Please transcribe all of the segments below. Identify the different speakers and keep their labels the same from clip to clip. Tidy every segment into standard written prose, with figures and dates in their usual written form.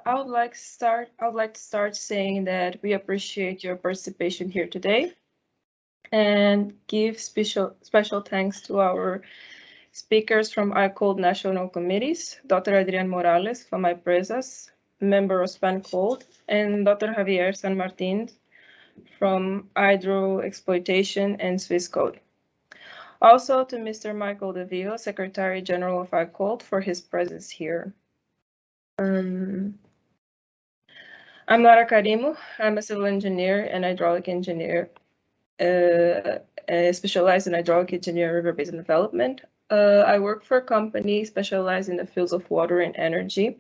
Speaker 1: I would like to start saying that we appreciate your participation here today, and give special thanks to our speakers from ICOLD National Committees, Dr. Adrian Morales from iPresas, member of SPANCOLD, and Dr. Javier Sanmartín from Exploitation and SwissCOD. Also to Mr. Michael De Vivo, Secretary General of ICOLD, for his presence here. I'm Lara Carimo. I'm a civil engineer and hydraulic engineer, specialized in hydraulic engineering river basin development. I work for a company specialized in the fields of water and energy,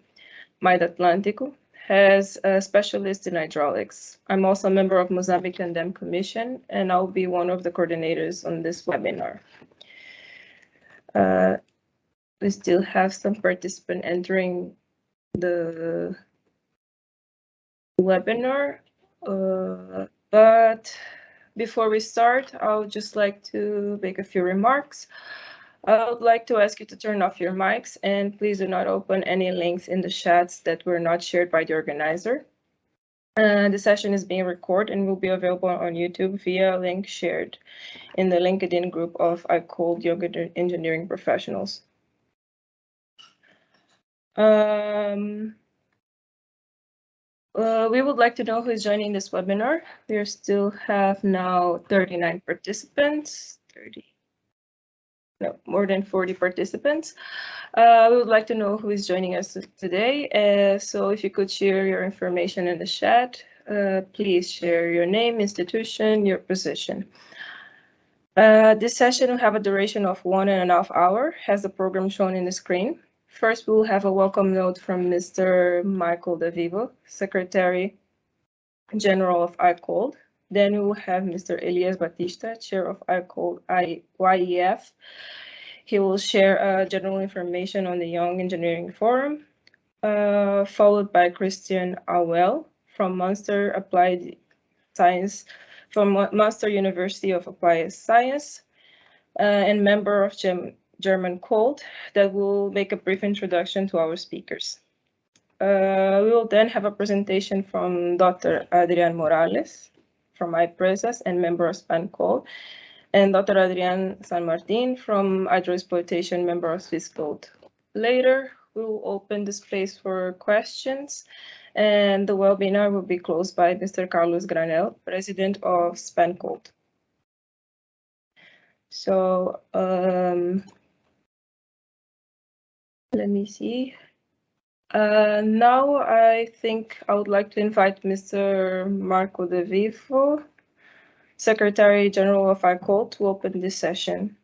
Speaker 1: MHYD Atlântico, as a specialist in hydraulics. I'm also a member of Mozambican Dam Commission, and I'll be one of the coordinators on this webinar. We still have some participants entering the webinar, but before we start, I would just like to make a few remarks. I would like to ask you to turn off your mics, and please do not open any links in the chats that were not shared by the organizer. The session is being recorded and will be available on YouTube via a link shared in the LinkedIn group of ICOLD Young Engineering Professionals. We would like to know who is joining this webinar. We still have now 39 participants, more than 40 participants. We would like to know who is joining us today. So if you could share your information in the chat, please share your name, institution, your position. This session will have a duration of 1.5 hours, as the program shown in the screen. First, we will have a welcome note from Mr. Michael De Vivo, Secretary General of ICOLD. Then we will have Mr. Elias Baptista, Chair of ICOLD YEF. He will share general information on the Young Engineering Forum, followed by Christian Auel from Münster Applied Science, from Münster University of Applied Science, and member of GermanCOLD, that will make a brief introduction to our speakers. We will then have a presentation from Dr. Adrian Morales from iPresas and member of SPANCOLD, and Dr. Javier Sanmartín from Exploitation, member of SwissCOD. Later, we will open the space for questions, and the webinar will be closed by Mr. Carlos Granel, President of SPANCOLD. So, let me see. Now I think I would like to invite Mr. Marco De Vivo, Secretary General of ICOLD, to open this session.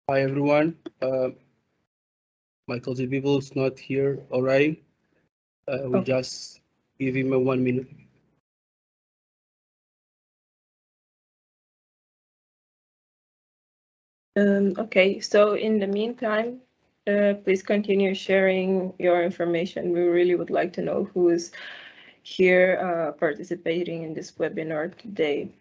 Speaker 2: Hi everyone. Michael De Vivo is not here already. We just give him a 1 minute.
Speaker 1: Okay, so in the meantime, please continue sharing your information. We really would like to know who is here participating in this webinar today.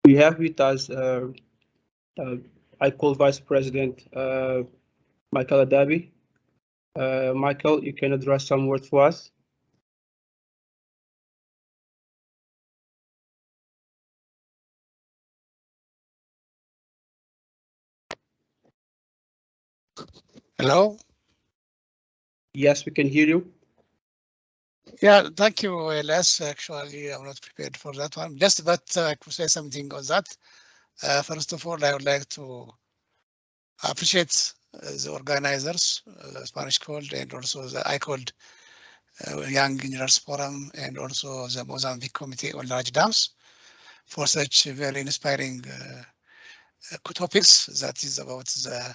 Speaker 2: We have with us ICOLD Vice President Michel Adabi. Michael, you can address some words to us.
Speaker 3: Hello?
Speaker 2: Yes, we can hear you.
Speaker 3: Yeah, thank you, Elias. Actually, I'm not prepared for that one. Just that I could say something on that. First of all, I would like to appreciate the organizers, SPANCOLD, and also the ICOLD Young Engineers Forum, and also the Mozambique Committee on Large Dams for such very inspiring topics that is about the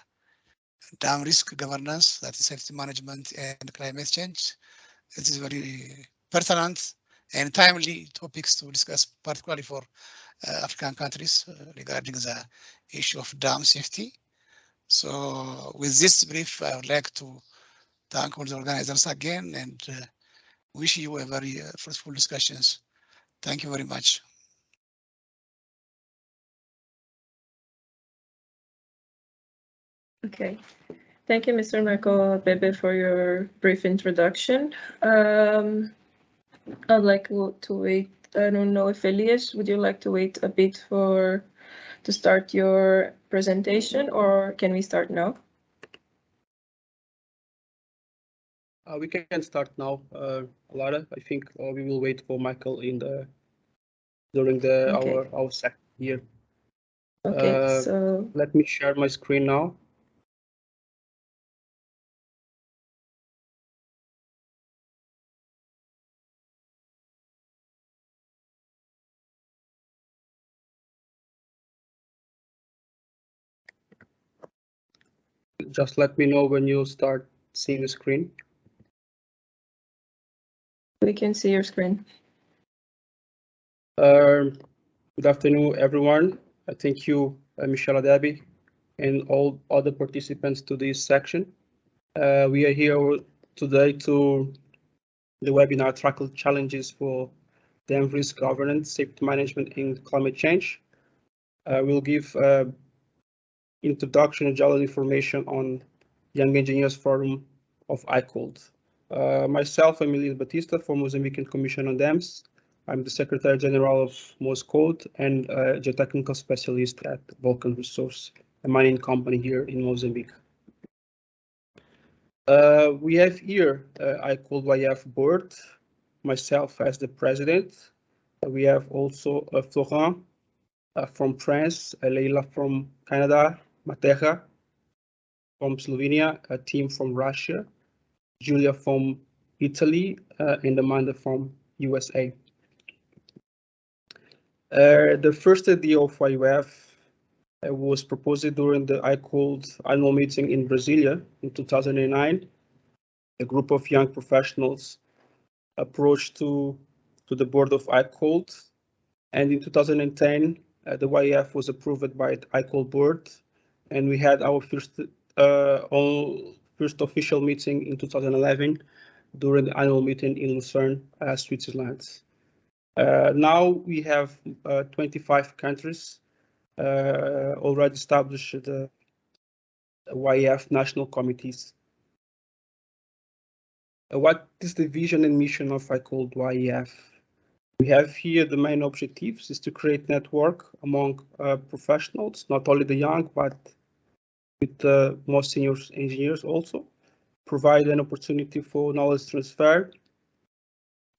Speaker 3: dam risk governance, that is safety management and climate change. It is very pertinent and timely topics to discuss, particularly for African countries regarding the issue of dam safety. So with this brief, I would like to thank all the organizers again and wish you a very fruitful discussions. Thank you very much.
Speaker 1: Okay. Thank you, Mr. Michael Bebe, for your brief introduction. I'd like to wait. I don't know if Elias, would you like to wait a bit to start your presentation, or can we start now?
Speaker 2: We can start now, Lara. I think we will wait for Michael during our section here.
Speaker 1: Okay, so
Speaker 2: let me share my screen now. Just let me know when you start seeing the screen.
Speaker 1: We can see your screen.
Speaker 2: Good afternoon, everyone. Thank you, Michel Adabi, and all other participants to this section. We are here today to the webinar tackle challenges for dam risk governance, safety management, and climate change. We'll give introduction and general information on Young Engineers Forum of ICOLD. Myself, I'm Elias Baptista from Mozambican Commission on Dams. I'm the Secretary General of MozCOD and a geotechnical specialist at Vulcan Resource, a mining company here in Mozambique. We have here ICOLD YEF board, myself as the president. We have also Florent from France, Leila from Canada, Mateja from Slovenia, a team from Russia, Julia from Italy, and Amanda from USA. The first idea of YEF was proposed during the ICOLD annual meeting in Brasilia in 2009. A group of young professionals approached to the board of ICOLD, and in 2010 the YEF was approved by the ICOLD board, and we had our first official meeting in 2011 during the annual meeting in Lucerne, Switzerland. Now we have 25 countries already established the YEF national committees. What is the vision and mission of ICOLD YEF? We have here the main objectives is to create network among professionals, not only the young, but with the more senior engineers also, provide an opportunity for knowledge transfer,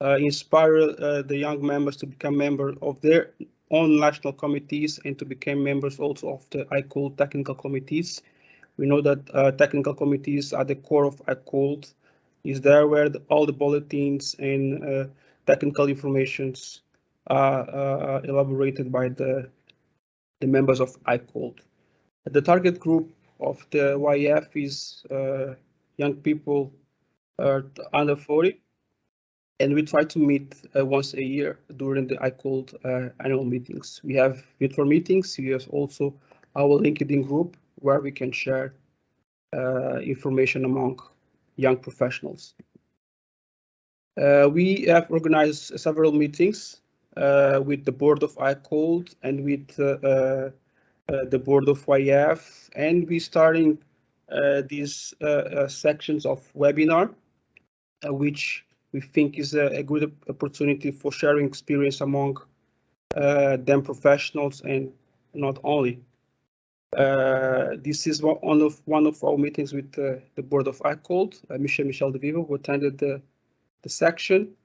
Speaker 2: inspire the young members to become members of their own national committees and to become members also of the ICOLD technical committees. We know that technical committees are the core of ICOLD, is there where all the bulletins and technical informations are elaborated by the members of ICOLD. The target group of the YEF is young people under 40, and we try to meet once a year during the ICOLD annual meetings. We have virtual meetings. We have also our LinkedIn group where we can share information among young professionals. We have organized several meetings with the board of ICOLD and with the board of YEF, and we starting these sections of webinar, which we think is a good opportunity for sharing experience among them professionals and not only. This is one of our meetings with the board of ICOLD. Michel de Vivo, who attended the section.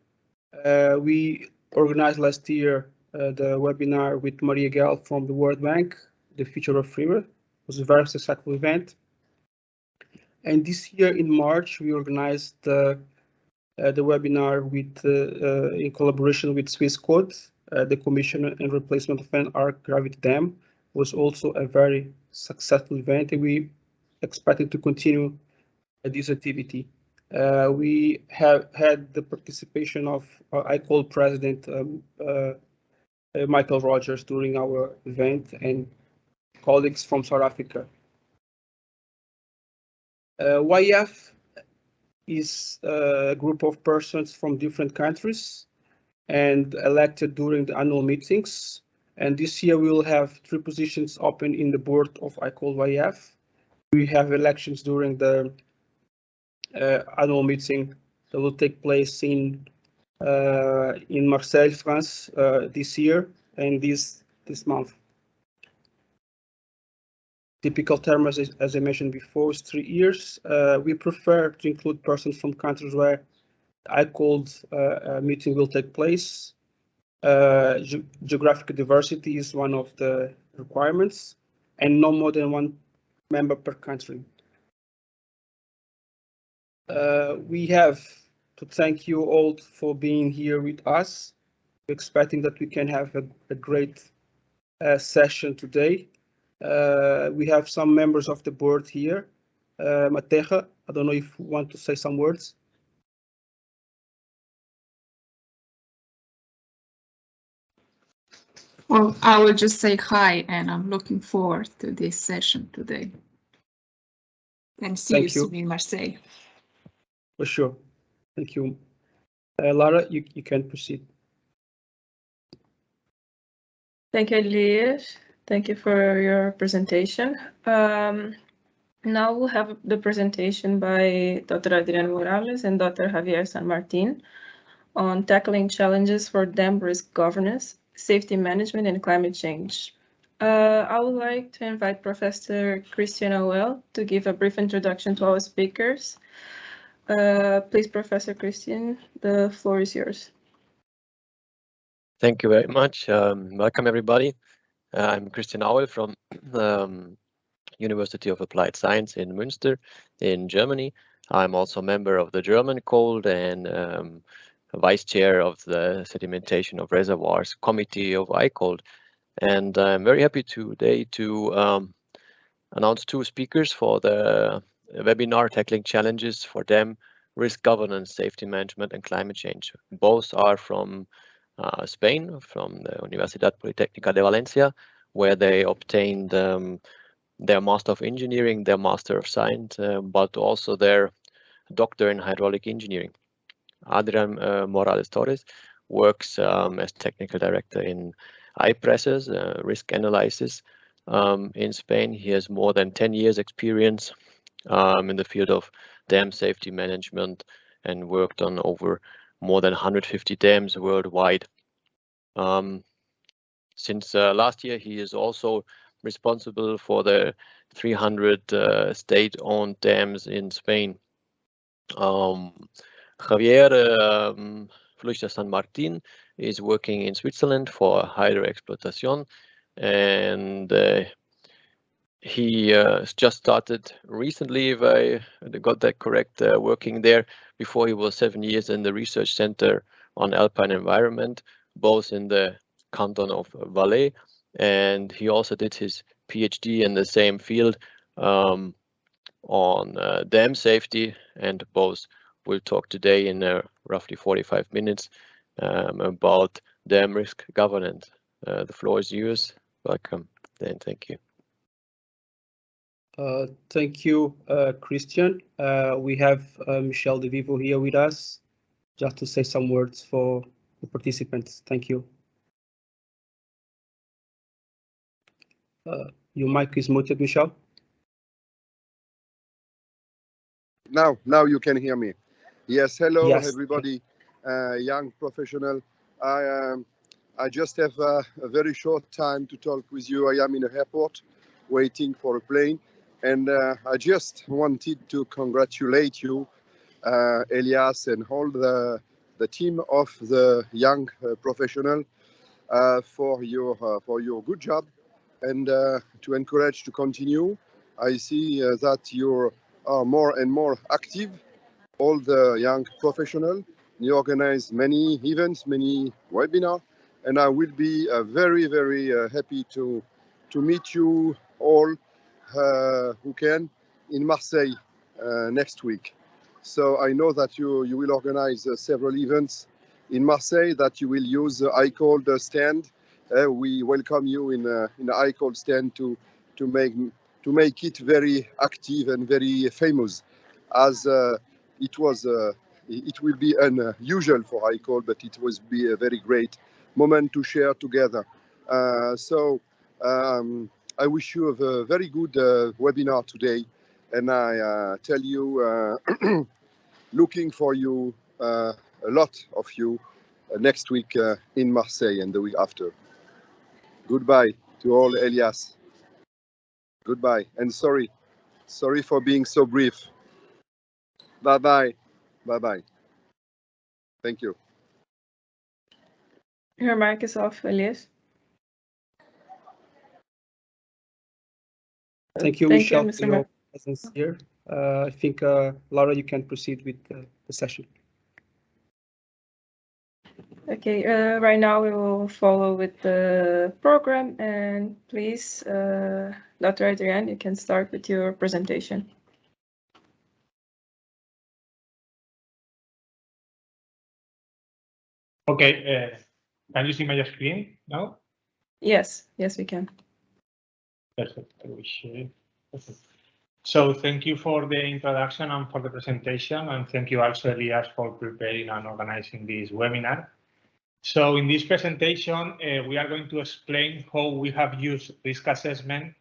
Speaker 2: We organized last year the webinar with Maria Gal from the World Bank, The Future of Freeware. It was a very successful event. And this year in March, we organized the webinar with in collaboration with SwissCOD. The commission and replacement of an arc gravity dam was also a very successful event, and we expected to continue this activity. We have had the participation of ICOLD President Michael Rogers during our event and colleagues from South Africa. YEF is a group of persons from different countries and elected during the annual meetings. And this year we will have 3 positions open in the board of ICOLD YEF. We have elections during the annual meeting that will take place in Marseille, France, this year and this month. Typical term, as I mentioned before, is 3 years. We prefer to include persons from countries where ICOLD meeting will take place. Geographic diversity is one of the requirements, and no more than 1 member per country. We have to thank you all for being here with us. We're expecting that we can have a great session today. We have some members of the board here. Mateja, I don't know if you want to say some words.
Speaker 4: Well, I will just say hi, and I'm looking forward to this session today. And see you soon in Marseille.
Speaker 2: For sure. Thank you. Lara, you can proceed.
Speaker 1: Thank you, Elias. Thank you for your presentation. Now we'll have the presentation by Dr. Adrian Morales and Dr. Javier Sanmartín on tackling challenges for dam risk governance, safety management, and climate change. I would like to invite Professor Christian Auel to give a brief introduction to our speakers. Please, Professor Christian, the floor is yours.
Speaker 5: Thank you very much. Welcome, everybody. I'm Christian Auel from University of Applied Science in Münster in Germany. I'm also a member of the GermanCOLD and Vice Chair of the Sedimentation of Reservoirs Committee of ICOLD. And I'm very happy today to announce 2 speakers for the webinar Tackling Challenges for Dam Risk Governance, Safety Management and Climate Change. Both are from Spain, from the Universidad Politécnica de Valencia, where they obtained their Master of Engineering, their Master of Science, but also their Doctor in Hydraulic Engineering. Adrián Morales Torres works as Technical Director in iPresas, Risk Analysis in Spain. He has more than 10 years experience in the field of dam safety management and worked on over more than 150 dams worldwide. Since last year, he is also responsible for the 300 state-owned dams in Spain. Javier Fluixá Sanmartín is working in Switzerland for Exploitation, and he just started recently, if I got that correct, working there. Before he was 7 years in the research center on alpine environment, both in the canton of Valais, and he also did his PhD in the same field on dam safety, and both will talk today in roughly 45 minutes about dam risk governance. The floor is yours. Welcome, and thank you.
Speaker 2: Thank you, Christian. We have Michel de Vivo here with us, just to say some words for the participants. Thank you. Your mic is muted, Michel.
Speaker 6: Now you can hear me. Yes, hello,
Speaker 2: yes.
Speaker 6: Everybody, young professional. I just have a very short time to talk with you. I am in an airport waiting for a plane. And I just wanted to congratulate you, Elias, and all the team of the young professional for your good job, and to encourage to continue. I see that you are more and more active, all the young professional. You organize many events, many webinars, and I will be very, very happy to meet you all who can in Marseille next week. So I know that you will organize several events in Marseille, that you will use ICOLD stand. We welcome you in the ICOLD stand to make it very active and very famous, as it will be unusual for ICOLD, but it will be a very great moment to share together. I wish you a very good webinar today, and I tell you, looking for you, a lot of you, next week in Marseille and the week after. Goodbye to all, Elias. Goodbye, and sorry for being so brief. Bye-bye. Bye-bye. Thank you.
Speaker 1: Your mic is off, Elias.
Speaker 2: Thank you,
Speaker 1: Thank you,
Speaker 2: Michel,
Speaker 1: Mr.
Speaker 2: for your presence here. I think, Lara, you can proceed with the session.
Speaker 1: Okay, right now we will follow with the program, and please, Dr. Adrian, you can start with your presentation.
Speaker 7: Okay, can you see my screen now?
Speaker 1: Yes, we can.
Speaker 7: Perfect. I will share. Perfect. So thank you for the introduction and for the presentation, and thank you also, Elias, for preparing and organizing this webinar. So in this presentation, we are going to explain how we have used risk assessment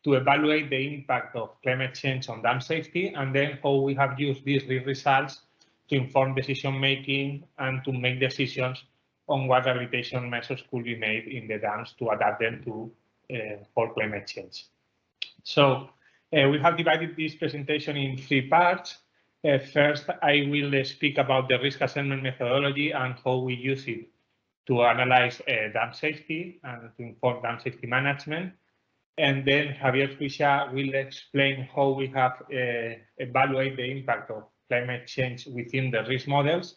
Speaker 7: to evaluate the impact of climate change on dam safety, and then how we have used these results to inform decision-making and to make decisions on what rehabilitation measures could be made in the dams to adapt them to for climate change. So we have divided this presentation in 3 parts. First, I will speak about the risk assessment methodology and how we use it to analyze dam safety and to inform dam safety management. And then Javier Fluixá will explain how we have evaluated the impact of climate change within the risk models.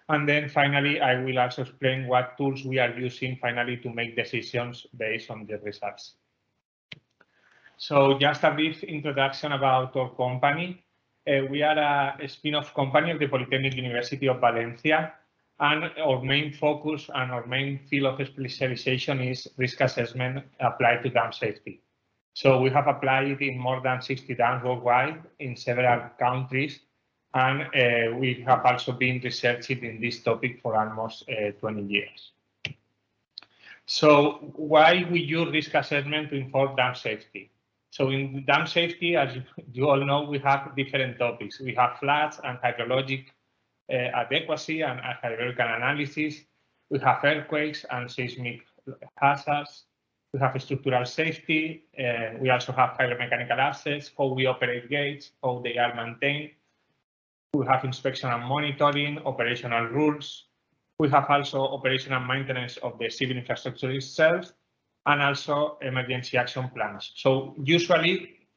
Speaker 7: And then finally, I will also explain what tools we are using finally to make decisions based on the results. So just a brief introduction about our company. We are a spin-off company of the Polytechnic University of Valencia, and our main focus and our main field of specialization is risk assessment applied to dam safety. So we have applied it in more than 60 dams worldwide in several countries, and we have also been researching in this topic for almost 20 years. So why we use risk assessment to inform dam safety? So in dam safety, as you all know, we have different topics. We have floods and hydrologic adequacy and hydrological analysis. We have earthquakes and seismic hazards. We have structural safety. We also have hydromechanical assets, how we operate gates, how they are maintained. We have inspection and monitoring, operational rules. We have also operational maintenance of the civil infrastructure itself, and also emergency action plans. So usually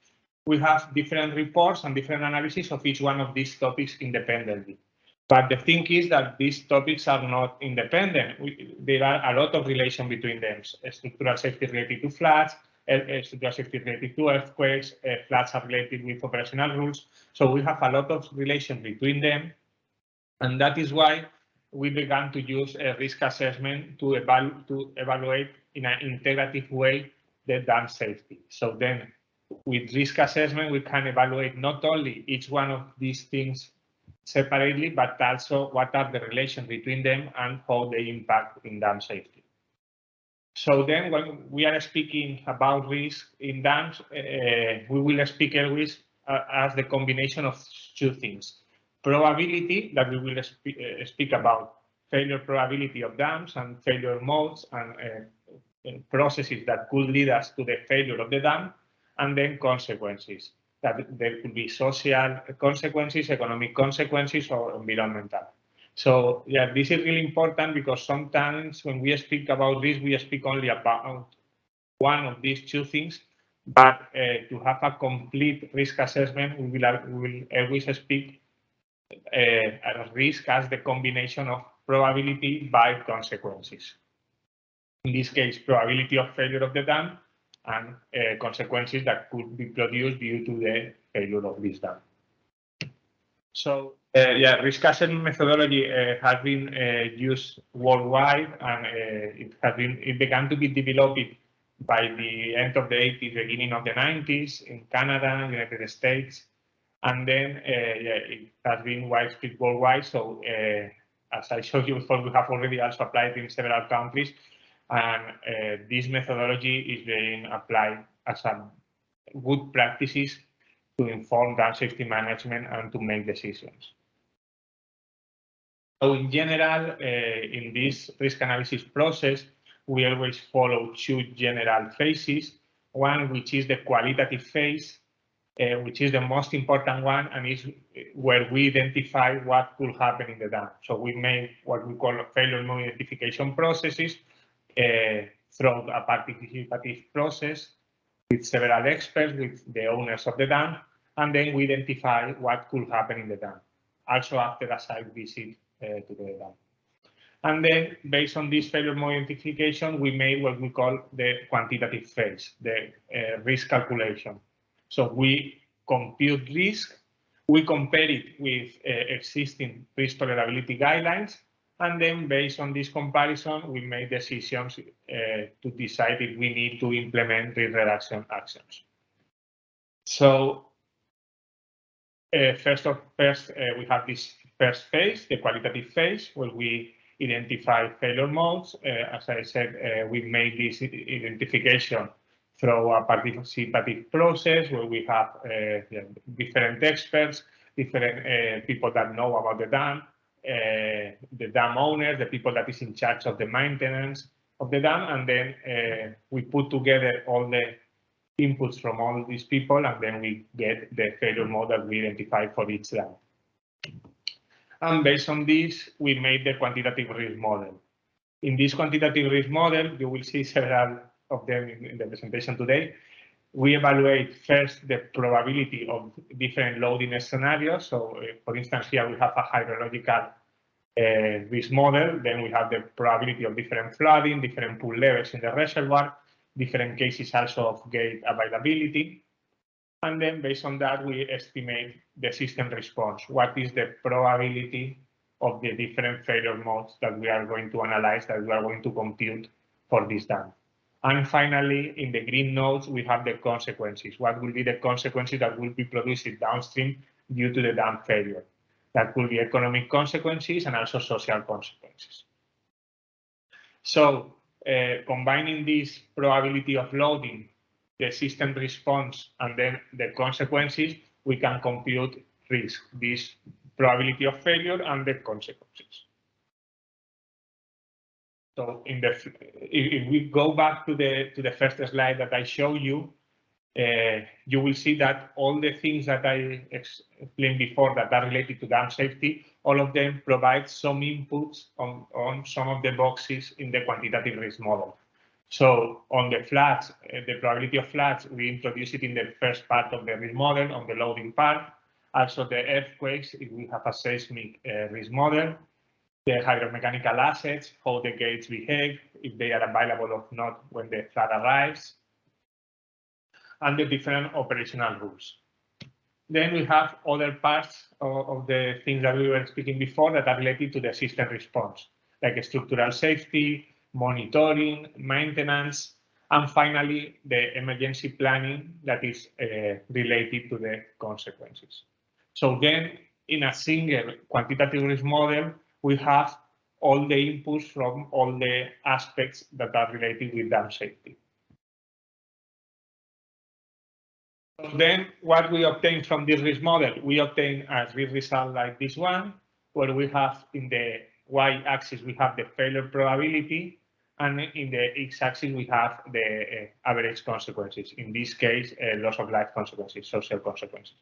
Speaker 7: we have different reports and different analysis of each one of these topics independently. But the thing is that these topics are not independent. There are a lot of relation between them. Structural safety related to floods, structural safety related to earthquakes, floods are related with operational rules. So we have a lot of relation between them. And that is why we began to use a risk assessment to evaluate in an integrative way the dam safety. So then with risk assessment, we can evaluate not only each one of these things separately, but also what are the relations between them and how they impact in dam safety. So then when we are speaking about risk in dams, we will speak always as the combination of 2 things. Probability, that we will speak about failure probability of dams and failure modes and processes that could lead us to the failure of the dam. and then consequences. That there could be social consequences, economic consequences, or environmental. So yeah, this is really important because sometimes when we speak about this, we speak only about one of these two things. But to have a complete risk assessment, we will always speak at risk as the combination of probability by consequences. In this case, probability of failure of the dam and consequences that could be produced due to the failure of this dam. So yeah, risk assessment methodology has been used worldwide, and it began to be developed by the end of the 80s, beginning of the 90s in Canada, United States, and then yeah, it has been widespread worldwide. So as I showed you before, we have already also applied in several countries, and this methodology is being applied as a good practices to inform dam safety management and to make decisions. So in general, in this risk analysis process, we always follow two general phases. One, which is the qualitative phase, which is the most important one, and is where we identify what could happen in the dam. So we make what we call failure mode identification processes through a participative process with several experts, with the owners of the dam, and then we identify what could happen in the dam, also after a site visit to the dam. And then, based on this failure mode identification, we made what we call the quantitative phase, the risk calculation. So we compute risk, we compare it with existing risk tolerability guidelines, and then based on this comparison, we make decisions to decide if we need to implement risk reduction actions. So first, we have this first phase, the qualitative phase, where we identify failure modes. As I said, we made this identification through a participative process where we have different experts, different people that know about the dam owners, the people that is in charge of the maintenance of the dam, and then we put together all the inputs from all these people, and then we get the failure mode that we identify for each dam. And based on this, we made the quantitative risk model. In this quantitative risk model, you will see several of them in the presentation today. We evaluate first the probability of different loading scenarios. So, for instance, here we have a hydrological risk model. Then we have the probability of different flooding, different pool levels in the reservoir, different cases also of gate availability. And then based on that, we estimate the system response. What is the probability of the different failure modes that we are going to analyze, that we are going to compute for this dam? And finally, in the green nodes, we have the consequences. What will be the consequences that will be produced downstream due to the dam failure? That could be economic consequences and also social consequences. So combining this probability of loading, the system response, and then the consequences, we can compute risk, this probability of failure and the consequences. So if we go back to the first slide that I showed you, you will see that all the things that I explained before that are related to dam safety, all of them provide some inputs on some of the boxes in the quantitative risk model. So on the floods, the probability of floods, we introduce it in the first part of the risk model, on the loading part. Also the earthquakes, if we have a seismic risk model. The hydromechanical assets, how the gates behave, if they are available or not when the flood arrives, and the different operational rules. Then we have other parts of the things that we were speaking before that are related to the system response, like structural safety, monitoring, maintenance, and finally the emergency planning that is related to the consequences. So then in a single quantitative risk model, we have all the inputs from all the aspects that are related with dam safety. So then what we obtain from this risk model, we obtain a risk result like this one, where we have in the y-axis, we have the failure probability, And in the x-axis, we have the average consequences. In this case, loss of life consequences, social consequences.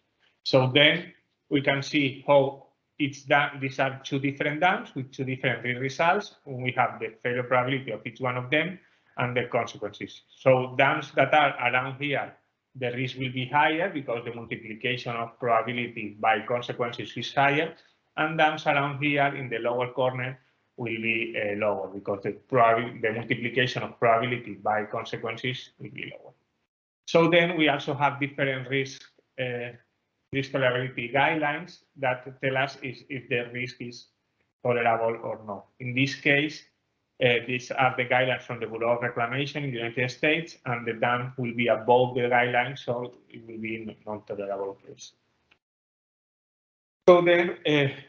Speaker 7: So then we can see how it's done. These are two different dams with two different results. We have the failure probability of each one of them and the consequences. So dams that are around here, the risk will be higher because the multiplication of probability by consequences is higher. And dams around here in the lower corner will be lower because the multiplication of probability by consequences will be lower. So then we also have different risk tolerability guidelines that tell us if the risk is tolerable or not. In this case, these are the guidelines from the Bureau of Reclamation in the United States, and the dam will be above the guidelines, so it will be non-tolerable risk. So then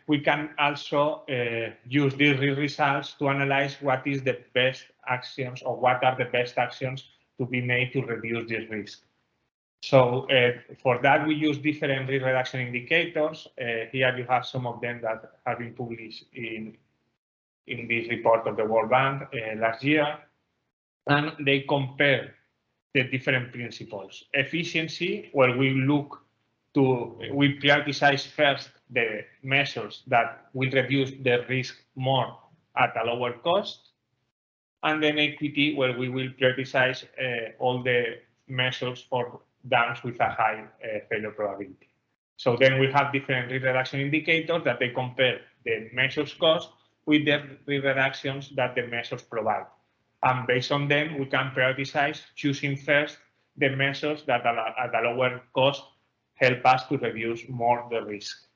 Speaker 7: we can also use these results to analyze what is the best actions or what are the best actions to be made to reduce this risk. So for that, we use different risk reduction indicators. Here you have some of them that have been published in this report of the World Bank last year. And they compare the different principles. Efficiency, where we prioritize first the measures that will reduce the risk more at a lower cost. And then equity, where we will prioritize all the measures for dams with a high failure probability. So then we have different risk reduction indicators that they compare the measures cost with the risk reductions that the measures provide. And based on them, we can prioritize choosing first the measures that at a lower cost help us to reduce more the risk.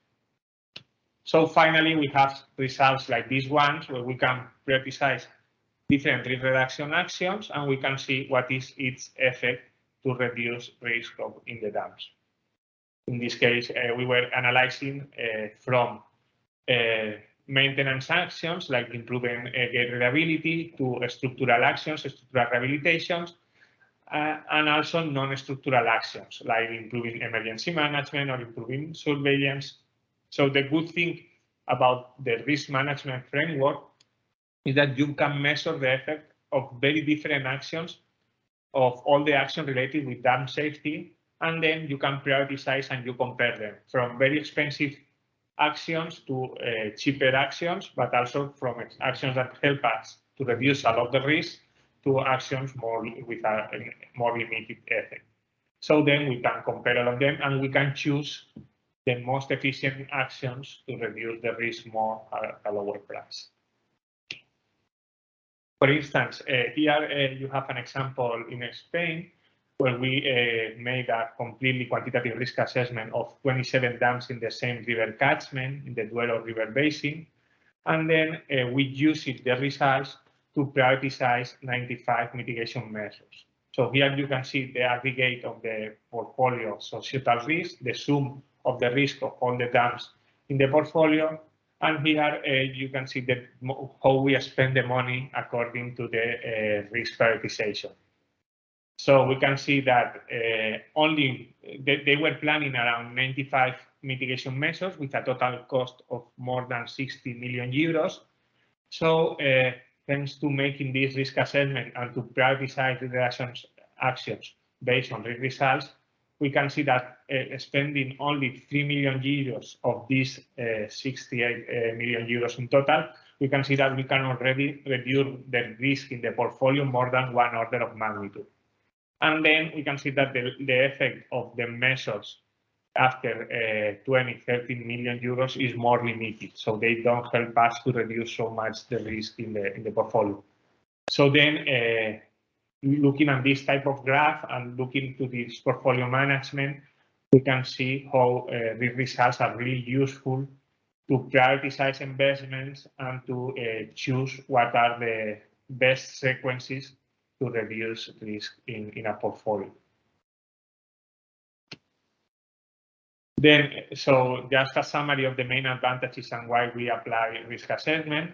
Speaker 7: So finally, we have results like these ones where we can prioritize different risk reduction actions, and we can see what is its effect to reduce risk in the dams. In this case, we were analyzing from maintenance actions like improving gate reliability to structural actions, structural rehabilitations, and also non-structural actions like improving emergency management or improving surveillance. So the good thing about the risk management framework is that you can measure the effect of very different actions of all the actions related with dam safety, and then you can prioritize and you compare them from very expensive actions to cheaper actions, but also from actions that help us to reduce a lot of the risk to actions with a more limited effect. So then we can compare all of them and we can choose the most efficient actions to reduce the risk more at a lower price. For instance, here you have an example in Spain where we made a completely quantitative risk assessment of 27 dams in the same river catchment in the Duero River Basin. And then we used the results to prioritize 95 mitigation measures. So here you can see the aggregate of the portfolio societal risk, the sum of the risk of all the dams in the portfolio. And here you can see how we spend the money according to the risk prioritization. So we can see that they were planning around 95 mitigation measures with a total cost of more than 60 million euros. So thanks to making this risk assessment and to prioritize the actions based on risk results, we can see that spending only 3 million euros of these 68 million euros in total, we can see that we can already reduce the risk in the portfolio more than 1 order of magnitude. And then we can see that the effect of the measures after 13 million euros is more limited. So they don't help us to reduce so much the risk in the portfolio. So then looking at this type of graph and looking to this portfolio management, we can see how these results are really useful to prioritize investments and to choose what are the best sequences to reduce risk in a portfolio. Then, so just a summary of the main advantages and why we apply risk assessment.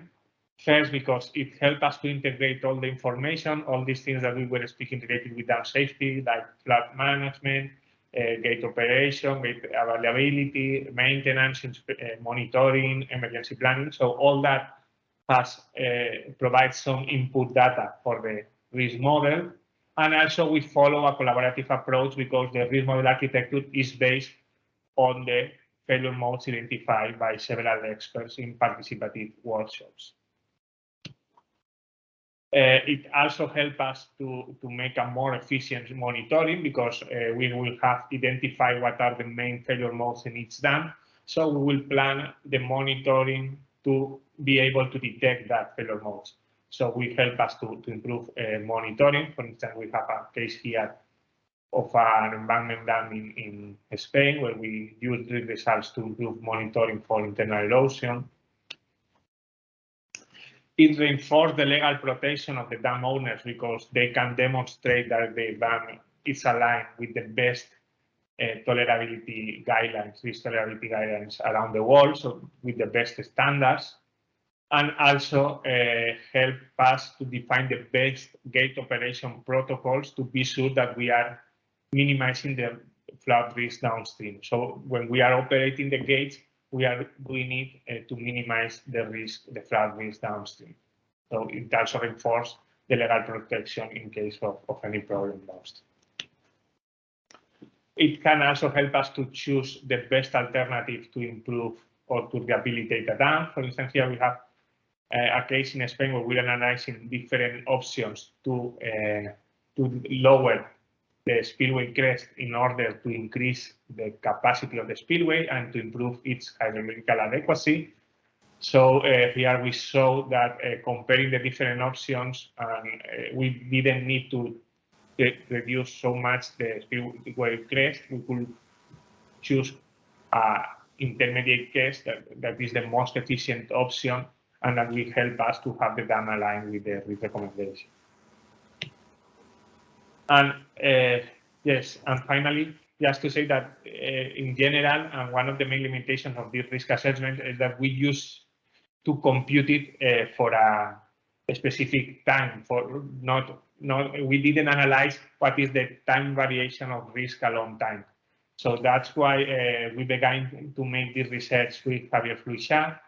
Speaker 7: First, because it helps us to integrate all the information, all these things that we were speaking related with dam safety, like flood management, gate operation, gate availability, maintenance, monitoring, emergency planning. So all that has provided some input data for the risk model. And also we follow a collaborative approach because the risk model architecture is based on the failure modes identified by several experts in participative workshops. It also helps us to make a more efficient monitoring because we will have identified what are the main failure modes in each dam. So we will plan the monitoring to be able to detect that failure modes. So we help us to improve monitoring. For instance, we have a case here of an embankment dam in Spain where we use the results to improve monitoring for internal erosion. It reinforces the legal protection of the dam owners because they can demonstrate that the dam is aligned with the best tolerability guidelines, risk tolerability guidelines around the world, so with the best standards, and also help us to define the best gate operation protocols to be sure that we are minimizing the flood risk downstream. So when we are operating the gates, we are doing it to minimize the risk, the flood risk downstream. So it also reinforces the legal protection in case of any problem downstream. It can also help us to choose the best alternative to improve or to rehabilitate a dam. For instance, here we have a case in Spain where we're analyzing different options to lower the spillway crest in order to increase the capacity of the spillway and to improve its hydrological adequacy. So here we show that comparing the different options, we didn't need to reduce so much the spillway crest. We could choose intermediate crest that is the most efficient option, and that will help us to have the dam aligned with the risk recommendation. And yes, and finally, just to say that in general, and one of the main limitations of this risk assessment is that we use to compute it for a specific time. We didn't analyze what is the time variation of risk along time. So that's why we began to make this research with Javier Fluixá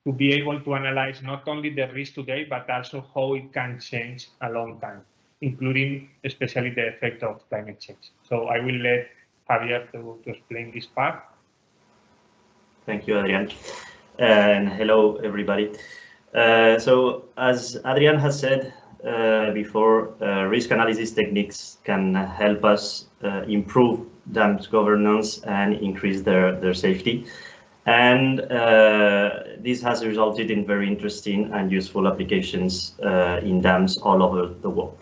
Speaker 7: to be able to analyze not only the risk today, but also how it can change a long time, including especially the effect of climate change. So I will let Javier to explain this part.
Speaker 8: Thank you, Adrian. And hello, everybody. So as Adrian has said before, risk analysis techniques can help us improve dams governance and increase their safety. And this has resulted in very interesting and useful applications in dams all over the world.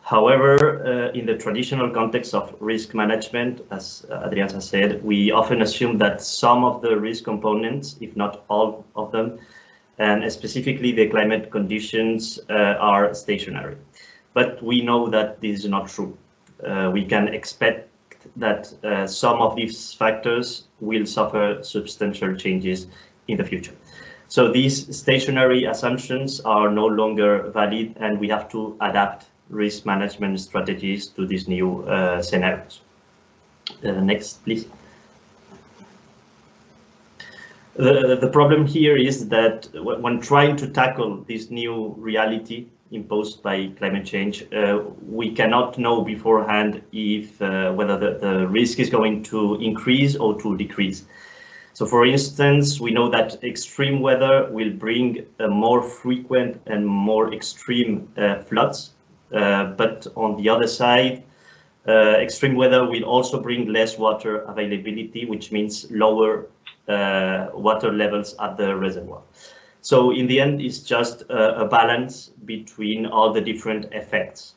Speaker 8: However, in the traditional context of risk management, as Adrian has said, we often assume that some of the risk components, if not all of them, and specifically the climate conditions, are stationary. But we know that this is not true. We can expect that some of these factors will suffer substantial changes in the future. So these stationary assumptions are no longer valid, and we have to adapt risk management strategies to these new scenarios. Next, please. The problem here is that when trying to tackle this new reality imposed by climate change, we cannot know beforehand if whether the risk is going to increase or to decrease. So, for instance, we know that extreme weather will bring more frequent and more extreme floods. But on the other side, extreme weather will also bring less water availability, which means lower water levels at the reservoir. So in the end, it's just a balance between all the different effects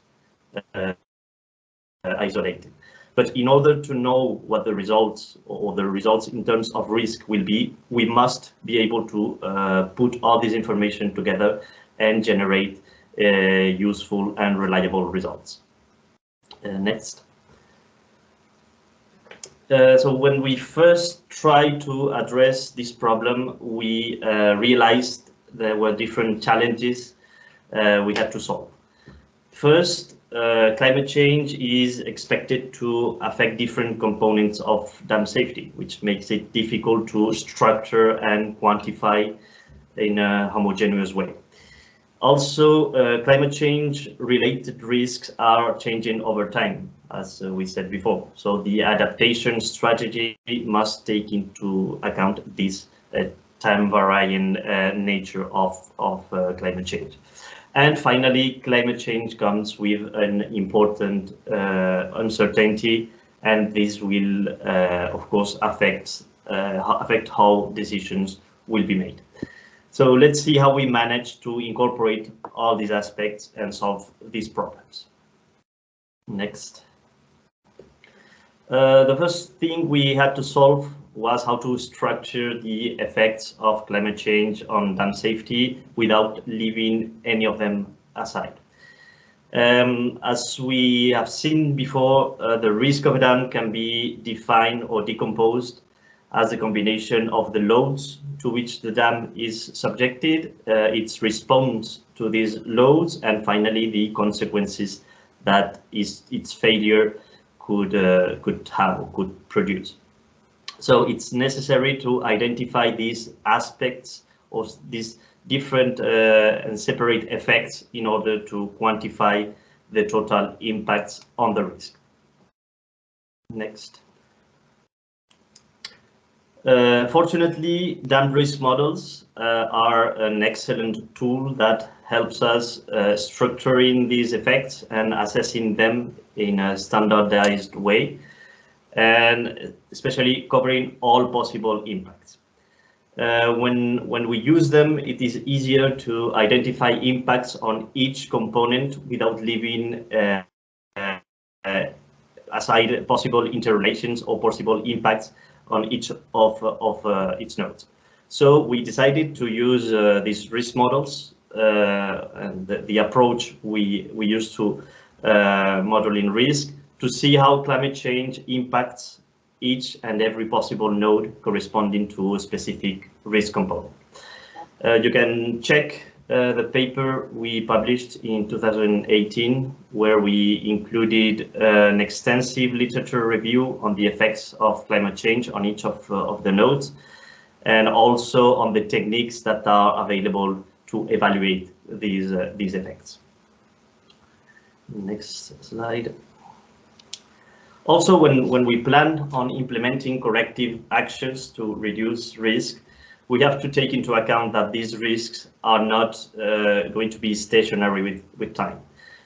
Speaker 8: isolated. But in order to know what the results or the results in terms of risk will be, we must be able to put all this information together and generate useful and reliable results. Next. So when we first tried to address this problem, we realized there were different challenges we had to solve. First, climate change is expected to affect different components of dam safety, which makes it difficult to structure and quantify in a homogeneous way. Also, climate change related risks are changing over time, as we said before. So the adaptation strategy must take into account this time varying nature of climate change. And finally, climate change comes with an important uncertainty, and this will, of course, affect how decisions will be made. So let's see how we manage to incorporate all these aspects and solve these problems. Next. The first thing we had to solve was how to structure the effects of climate change on dam safety without leaving any of them aside. As we have seen before, the risk of a dam can be defined or decomposed as a combination of the loads to which the dam is subjected, its response to these loads, and finally the consequences that its failure could have or could produce. So it's necessary to identify these aspects or these different and separate effects in order to quantify the total impacts on the risk. Next. Fortunately, dam risk models are an excellent tool that helps us structuring these effects and assessing them in a standardized way, and especially covering all possible impacts. When we use them, it is easier to identify impacts on each component without leaving aside possible interrelations or possible impacts on each of its nodes. So we decided to use these risk models, and the approach we use to modeling risk to see how climate change impacts each and every possible node corresponding to a specific risk component. You can check the paper we published in 2018, where we included an extensive literature review on the effects of climate change on each of the nodes, and also on the techniques that are available to evaluate these effects. Next slide. Also, when we plan on implementing corrective actions to reduce risk, we have to take into account that these risks are not going to be stationary with time.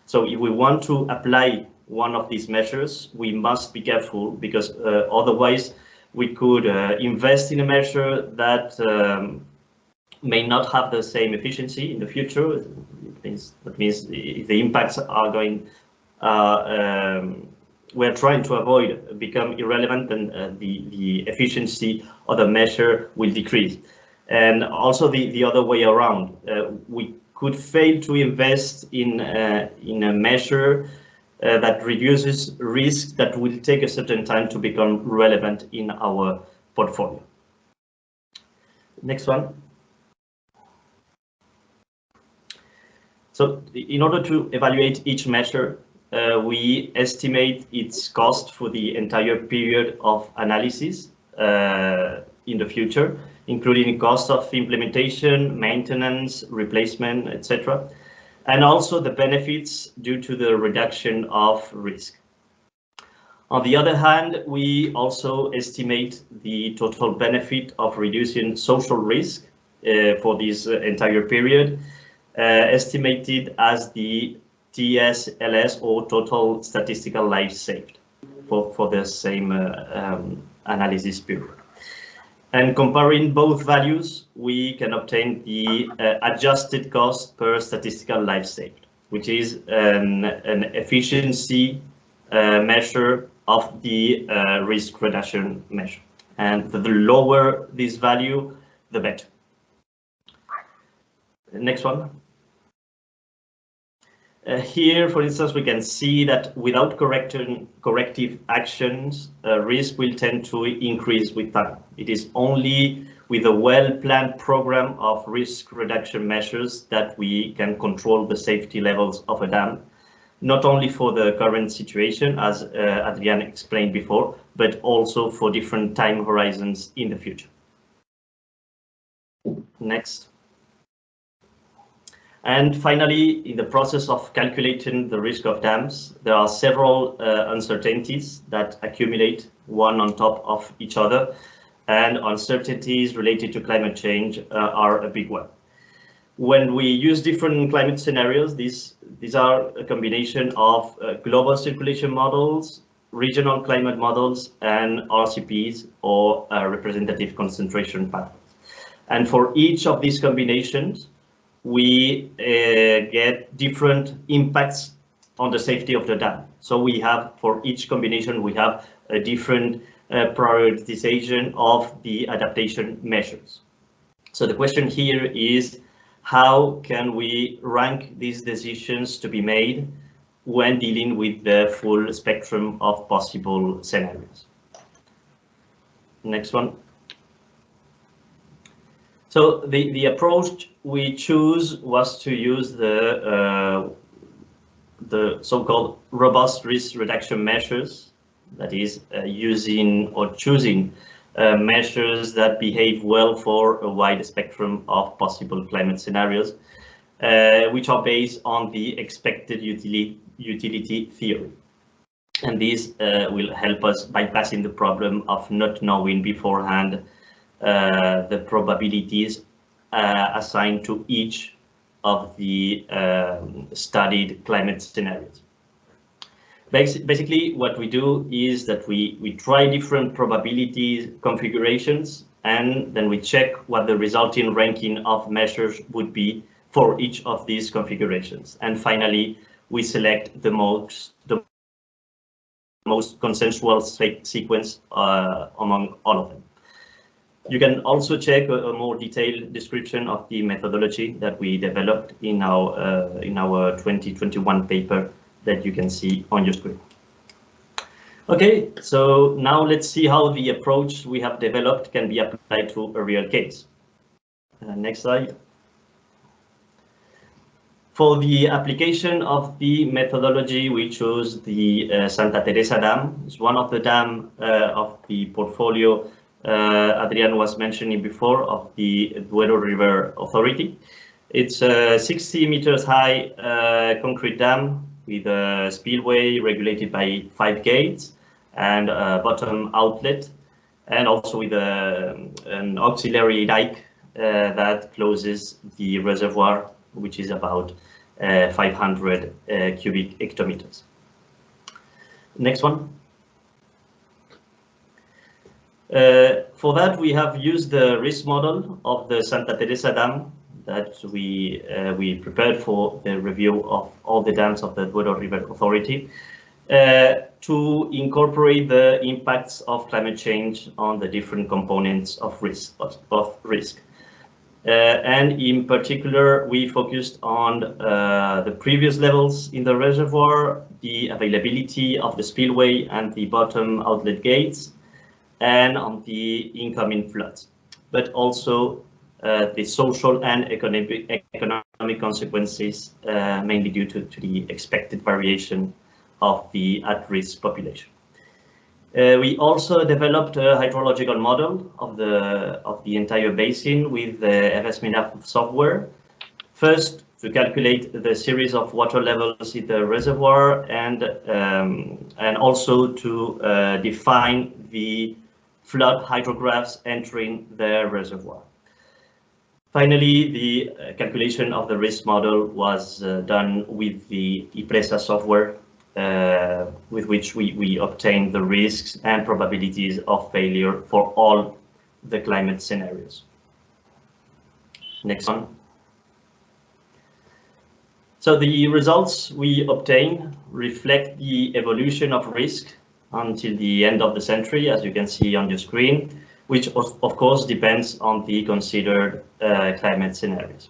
Speaker 8: So if we want to apply one of these measures, we must be careful, because otherwise we could invest in a measure that may not have the same efficiency in the future. That means if the impacts are going, we're trying to avoid become irrelevant, and the efficiency of the measure will decrease. And also the other way around, we could fail to invest in a measure that reduces risk that will take a certain time to become relevant in our portfolio. Next one. So in order to evaluate each measure, we estimate its cost for the entire period of analysis in the future, including cost of implementation, maintenance, replacement, etc., and also the benefits due to the reduction of risk. On the other hand, we also estimate the total benefit of reducing social risk for this entire period, estimated as the TSLS, or total statistical lives saved, for the same analysis period. And comparing both values, we can obtain the adjusted cost per statistical life saved, which is an efficiency measure of the risk reduction measure. And the lower this value, the better. Next one. Here, for instance, we can see that without corrective actions, risk will tend to increase with time. It is only with a well-planned program of risk reduction measures that we can control the safety levels of a dam, not only for the current situation, as Adrian explained before, but also for different time horizons in the future. Next. And finally, in the process of calculating the risk of dams, there are several uncertainties that accumulate one on top of each other, and uncertainties related to climate change are a big one. When we use different climate scenarios, these are a combination of global circulation models, regional climate models, and RCPs, or representative concentration patterns. And for each of these combinations, we get different impacts on the safety of the dam. So we have, for each combination, we have a different prioritization of the adaptation measures. So the question here is, how can we rank these decisions to be made when dealing with the full spectrum of possible scenarios? Next one. So the approach we choose was to use the so-called robust risk reduction measures, that is using or choosing measures that behave well for a wide spectrum of possible climate scenarios, which are based on the expected utility theory. And this will help us bypassing the problem of not knowing beforehand the probabilities assigned to each of the studied climate scenarios. Basically, what we do is that we try different probability configurations, and then we check what the resulting ranking of measures would be for each of these configurations. And finally, we select the most consensual sequence among all of them. You can also check a more detailed description of the methodology that we developed in our 2021 paper that you can see on your screen. Okay, so now let's see how the approach we have developed can be applied to a real case. Next slide. For the application of the methodology, we chose the Santa Teresa Dam. It's one of the dams of the portfolio Adrian was mentioning before of the Duero River Authority. It's a 60 meters high concrete dam with a spillway regulated by 5 gates and a bottom outlet, and also with an auxiliary dike that closes the reservoir, which is about 500 cubic hectometers. Next one. For that, we have used the risk model of the Santa Teresa Dam that we prepared for the review of all the dams of the Duero River Authority to incorporate the impacts of climate change on the different components of risk. And in particular, we focused on the previous levels in the reservoir, the availability of the spillway and the bottom outlet gates, and on the incoming floods, but also the social and economic consequences, mainly due to the expected variation of the at-risk population. We also developed a hydrological model of the entire basin with the RSMINAP software. First, to calculate the series of water levels in the reservoir, and also to define the flood hydrographs entering the reservoir. Finally, the calculation of the risk model was done with the iPresas software, with which we obtained the risks and probabilities of failure for all the climate scenarios. Next one. So the results we obtain reflect the evolution of risk until the end of the century, as you can see on your screen, which of course depends on the considered climate scenarios.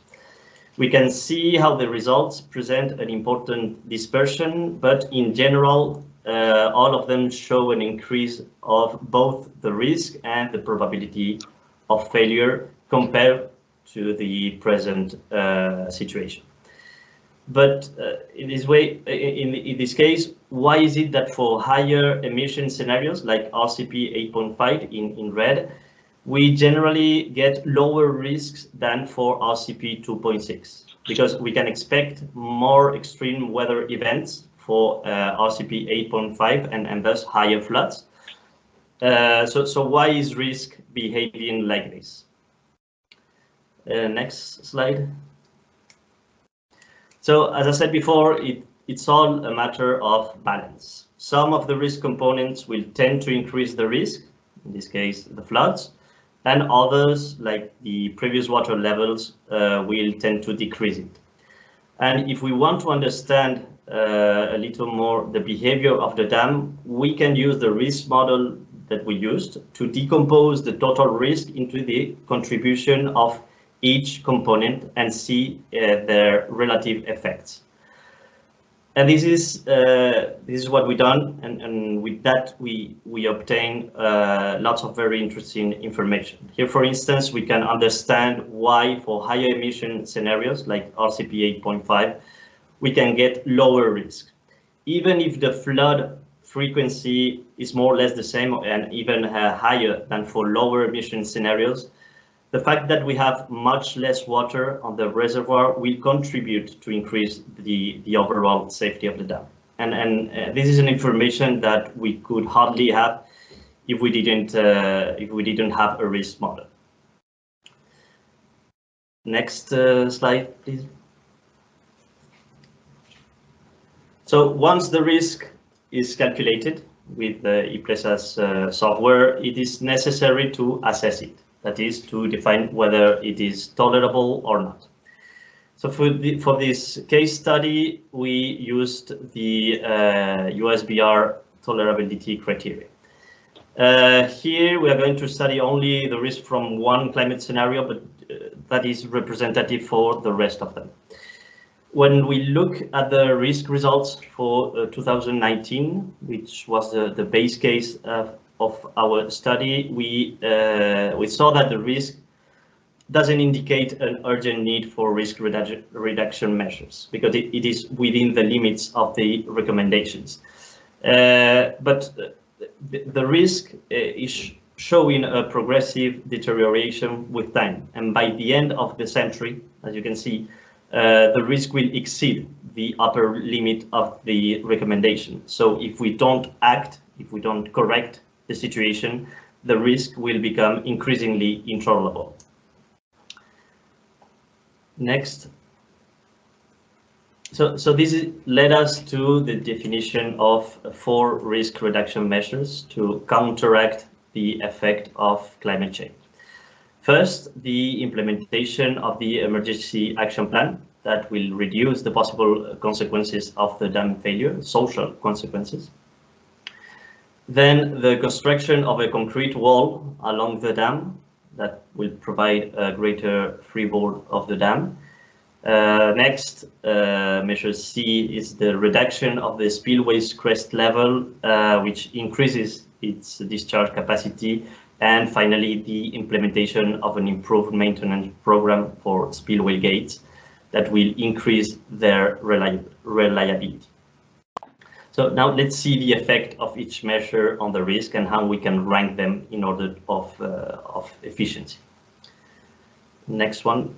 Speaker 8: We can see how the results present an important dispersion, but in general, all of them show an increase of both the risk and the probability of failure compared to the present situation. But in this case, why is it that for higher emission scenarios like RCP 8.5 in red, we generally get lower risks than for RCP 2.6? because we can expect more extreme weather events for RCP 8.5 and thus higher floods. So why is risk behaving like this? Next slide. So as I said before, it's all a matter of balance. Some of the risk components will tend to increase the risk, in this case the floods, and others, like the previous water levels, will tend to decrease it. And if we want to understand a little more the behavior of the dam, we can use the risk model that we used to decompose the total risk into the contribution of each component and see their relative effects. And this is what we done, and with that we obtain lots of very interesting information. Here, for instance, we can understand why for higher emission scenarios like RCP 8.5, we can get lower risk. Even if the flood frequency is more or less the same and even higher than for lower emission scenarios, the fact that we have much less water on the reservoir will contribute to increase the overall safety of the dam. And this is an information that we could hardly have if we didn't have a risk model. Next slide, please. So once the risk is calculated with the iPresas software, it is necessary to assess it. That is, to define whether it is tolerable or not. So for this case study, we used the USBR tolerability criteria. Here we are going to study only the risk from one climate scenario, but that is representative for the rest of them. When we look at the risk results for 2019, which was the base case of our study, we saw that the risk doesn't indicate an urgent need for risk reduction measures because it is within the limits of the recommendations. But the risk is showing a progressive deterioration with time, and by the end of the century, as you can see, the risk will exceed the upper limit of the recommendation. So if we don't act, if we don't correct the situation, the risk will become increasingly intolerable. Next. So this led us to the definition of 4 risk reduction measures to counteract the effect of climate change. First, the implementation of the emergency action plan that will reduce the possible consequences of the dam failure, social consequences. Then the construction of a concrete wall along the dam that will provide a greater freeboard of the dam. Next, measure C is the reduction of the spillway's crest level, which increases its discharge capacity. And finally, the implementation of an improved maintenance program for spillway gates that will increase their reliability. So now let's see the effect of each measure on the risk and how we can rank them in order of efficiency. Next one.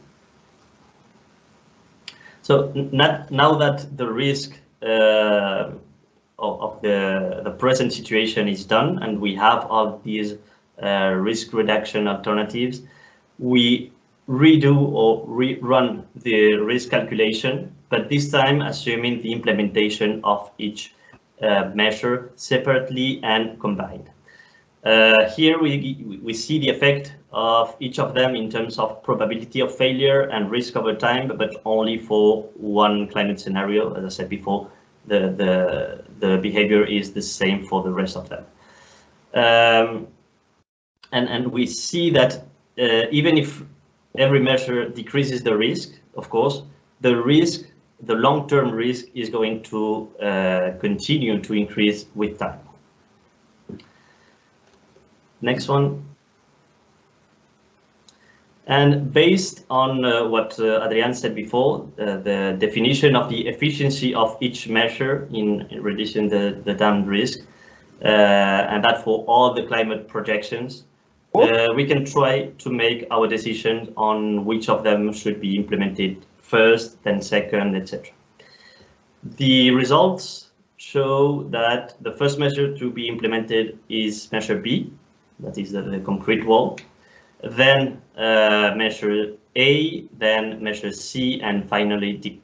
Speaker 8: So now that the risk of the present situation is done and we have all these risk reduction alternatives, we redo or rerun the risk calculation, but this time assuming the implementation of each measure separately and combined. Here we see the effect of each of them in terms of probability of failure and risk over time, but only for one climate scenario. As I said before, the behavior is the same for the rest of them. And we see that even if every measure decreases the risk, of course, the long-term risk is going to continue to increase with time. Next one. And based on what Adrian said before, the definition of the efficiency of each measure in reducing the dam risk, and that for all the climate projections, we can try to make our decision on which of them should be implemented first, then second, etc. The results show that the first measure to be implemented is measure B, that is the concrete wall, then measure A, then measure C, and finally D.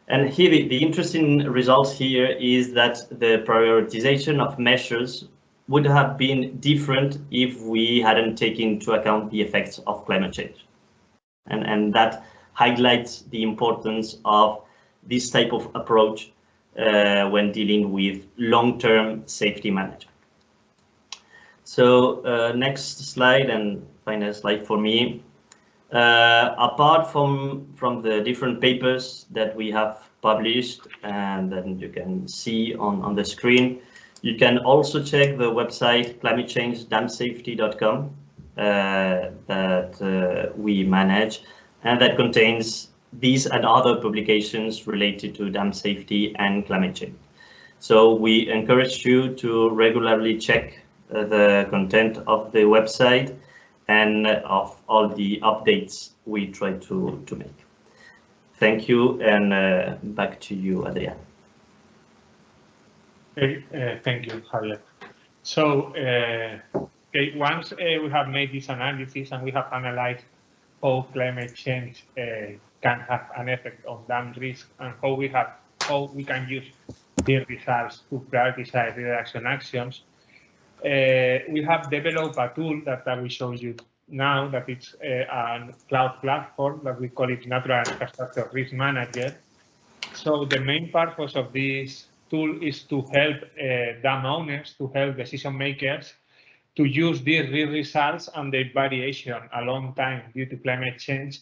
Speaker 8: And here the interesting results here is that the prioritization of measures would have been different if we hadn't taken into account the effects of climate change. And that highlights the importance of this type of approach when dealing with long-term safety management. So next slide and final slide for me. Apart from the different papers that we have published and that you can see on the screen, you can also check the website climatechange-damsafety.com that we manage, and that contains these and other publications related to dam safety and climate change. So we encourage you to regularly check the content of the website and of all the updates we try to make. Thank you, and back to you, Adrian.
Speaker 7: Thank you, Javier. So okay, once we have made this analysis and we have analyzed how climate change can have an effect on dam risk and how we can use the results to prioritize reduction actions, we have developed a tool that I will show you now, that it's a cloud platform that we call it Natural Infrastructure Risk Manager. So the main purpose of this tool is to help dam owners, to help decision makers to use these results and their variation a long time due to climate change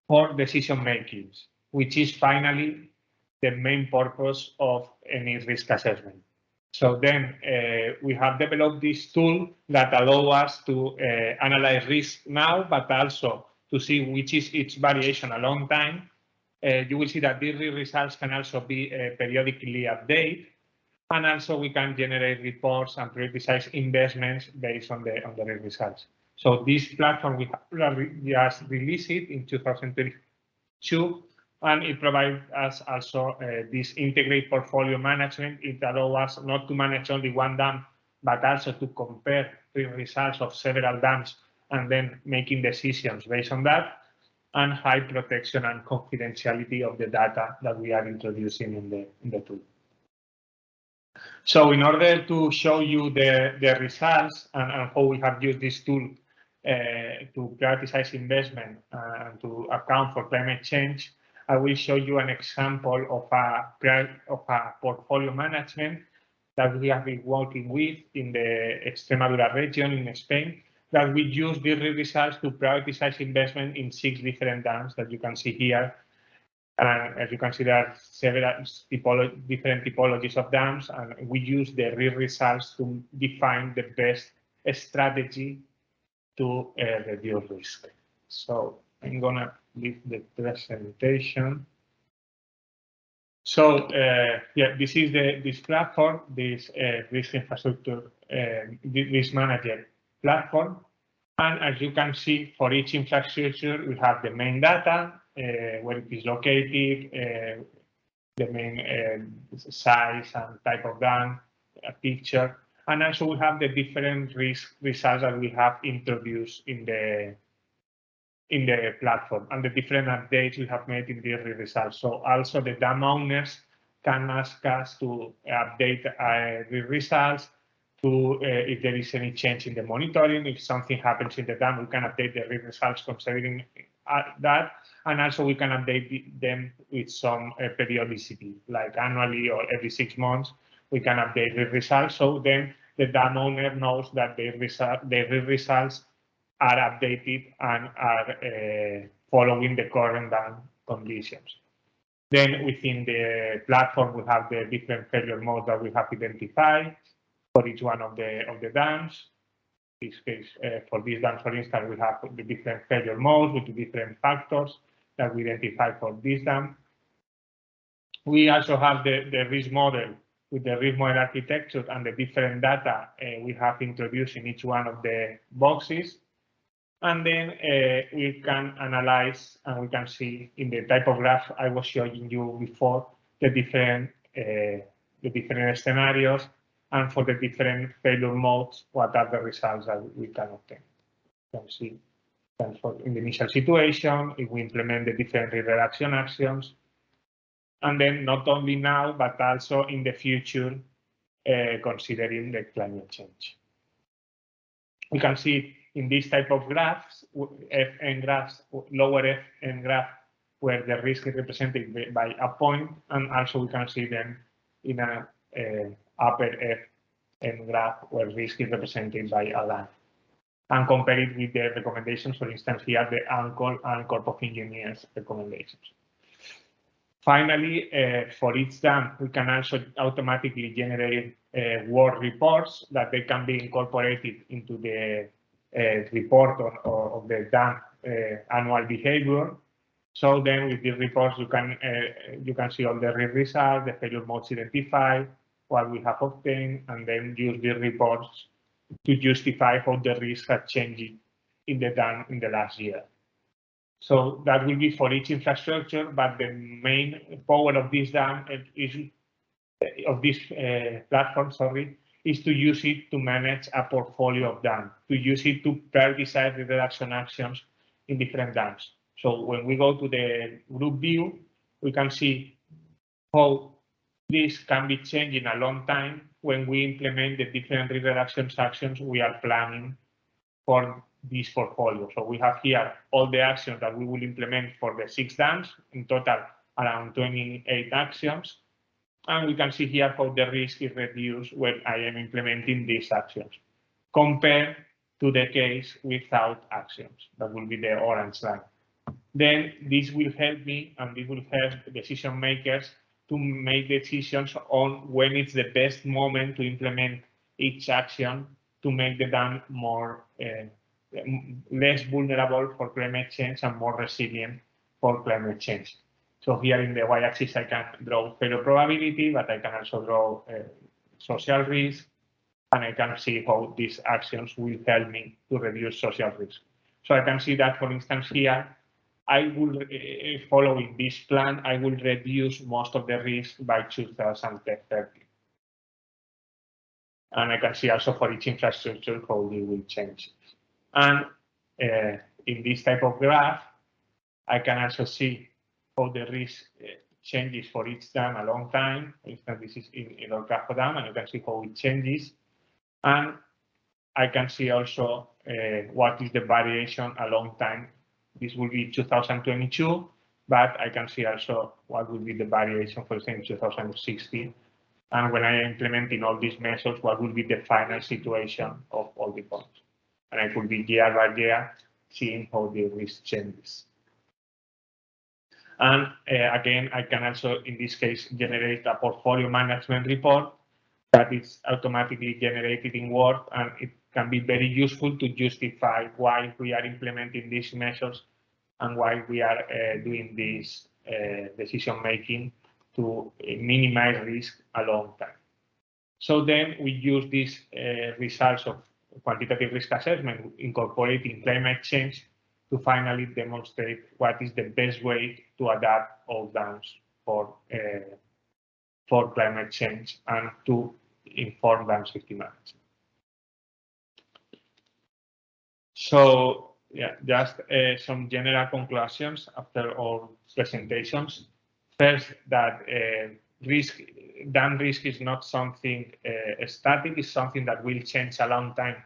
Speaker 7: for decision making, which is finally the main purpose of any risk assessment. So then we have developed this tool that allows us to analyze risk now, but also to see which is its variation a long time. You will see that these results can also be periodically updated, and also we can generate reports and prioritize investments based on the results. So this platform, we have just released it in 2022, and it provides us also this integrated portfolio management. It allows us not to manage only one dam, but also to compare the results of several dams and then making decisions based on that, and high protection and confidentiality of the data that we are introducing in the tool. So in order to show you the results and how we have used this tool to prioritize investment and to account for climate change, I will show you an example of a portfolio management that we have been working with in the Extremadura region in Spain, that we use these results to prioritize investment in 6 different dams that you can see here. And as you can see, there are several different typologies of dams, and we use the results to define the best strategy to reduce risk. So I'm gonna leave the presentation. So yeah, this is this platform, this risk infrastructure, risk manager platform. And as you can see, for each infrastructure, we have the main data, where it is located, the main size and type of dam, a picture, and also we have the different risk results that we have introduced in the platform and the different updates we have made in the results. So also the dam owners can ask us to update the results, to if there is any change in the monitoring, if something happens in the dam, we can update the results considering that, and also we can update them with some periodicity, like annually or every 6 months, we can update the results. So then the dam owner knows that the results are updated and are following the current dam conditions. Then within the platform, we have the different failure modes that we have identified for each one of the dams. In this case, for these dams, for instance, we have the different failure modes with the different factors that we identify for this dam. We also have the risk model with the risk model architecture and the different data we have introduced in each one of the boxes. And then we can analyze and we can see in the type of graph I was showing you before the different scenarios, and for the different failure modes, what are the results that we can obtain. You can see in the initial situation, if we implement the different redirection actions, and then not only now, but also in the future, considering the climate change. We can see in this type of graphs, Fn graphs, lower Fn graph, where the risk is represented by a point, and also we can see them in a upper Fn graph, where risk is represented by a line. And compare it with the recommendations, for instance, here the ICOLD and Corps of Engineers recommendations. Finally, for each dam, we can also automatically generate work reports that they can be incorporated into the report of the dam annual behavior. So then with these reports, you can see all the results, the failure modes identified, what we have obtained, and then use these reports to justify how the risk has changed in the dam in the last year. So that will be for each infrastructure, but the main power of this dam platform, is to use it to manage a portfolio of dams, to use it to prioritize the reduction actions in different dams. So when we go to the group view, we can see how this can be changed in a long time when we implement the different reduction actions we are planning for this portfolio. So we have here all the actions that we will implement for the 6 dams, in total around 28 actions. And we can see here how the risk is reduced when I am implementing these actions, compared to the case without actions. That will be the orange line. Then this will help me, and this will help decision makers to make decisions on when it's the best moment to implement each action to make the dam more less vulnerable for climate change and more resilient for climate change. So here in the y-axis, I can draw failure probability, but I can also draw social risk, and I can see how these actions will help me to reduce social risk. So I can see that, for instance, here, I will, following this plan, I will reduce most of the risk by 2030. And I can see also for each infrastructure how it will change. And in this type of graph, I can also see how the risk changes for each dam a long time. For instance, this is in our graph dam, and you can see how it changes. And I can see also what is the variation a long time. This will be 2022, but I can see also what will be the variation, for example, 2016. And when I am implementing all these measures, what will be the final situation of all the points. And I could be year by year seeing how the risk changes. And again, I can also, in this case, generate a portfolio management report that is automatically generated in Word, and it can be very useful to justify why we are implementing these measures and why we are doing this decision making to minimize risk a long time. So then we use these results of quantitative risk assessment, incorporating climate change, to finally demonstrate what is the best way to adapt all dams for climate change and to inform dam safety management. So yeah, just some general conclusions after all presentations. First, that dam risk is not something static, it's something that will change a long time.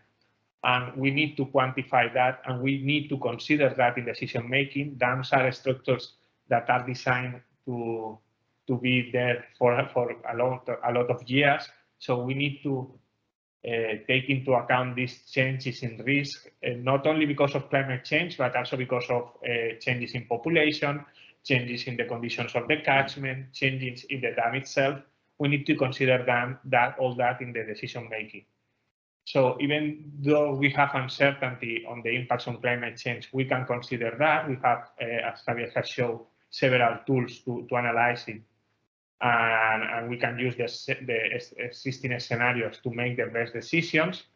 Speaker 7: And we need to quantify that, and we need to consider that in decision making. Dams are structures that are designed to be there for a lot of years. So we need to take into account these changes in risk, not only because of climate change, but also because of changes in population, changes in the conditions of the catchment, changes in the dam itself. We need to consider all that in the decision making. So even though we have uncertainty on the impacts on climate change, we can consider that. We have, as Javier has shown, several tools to analyze it. And we can use the existing scenarios to make the best decisions.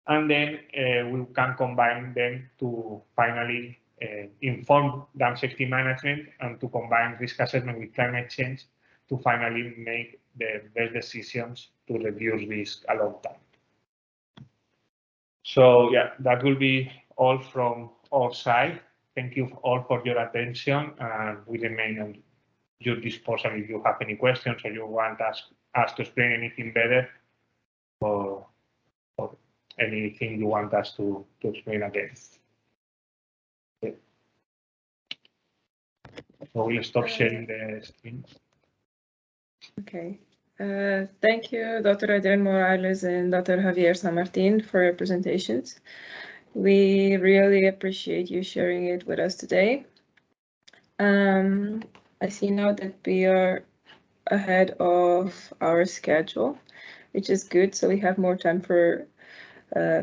Speaker 7: And then we can combine them to finally inform dam safety management and to combine risk assessment with climate change to finally make the best decisions to reduce risk a long time. So yeah, that will be all from our side. Thank you all for your attention, and we remain at your disposal if you have any questions or you want us to explain anything better or anything you want us to explain again. Okay. So we'll stop sharing the screen.
Speaker 1: Okay. Thank you, Dr. Adrian Morales and Dr. Javier Sanmartín, for your presentations. We really appreciate you sharing it with us today. I see now that we are ahead of our schedule, which is good, so we have more time for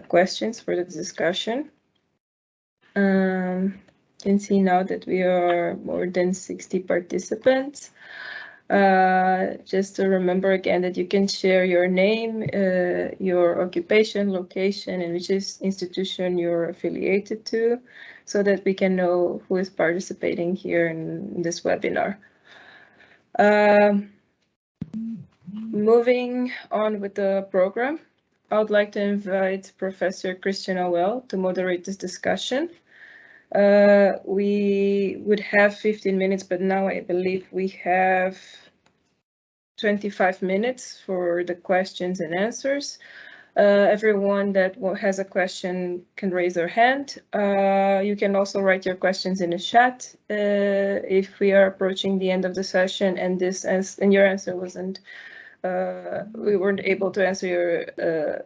Speaker 1: questions for the discussion. You can see now that we are more than 60 participants. Just to remember again that you can share your name, your occupation, location, and which institution you're affiliated to, so that we can know who is participating here in this webinar. Moving on with the program, I would like to invite Professor Christian Auel to moderate this discussion. We would have 15 minutes, but now I believe we have 25 minutes for the questions and answers. Everyone that has a question can raise their hand. You can also write your questions in the chat if we are approaching the end of the session and your answer wasn't, we weren't able to answer your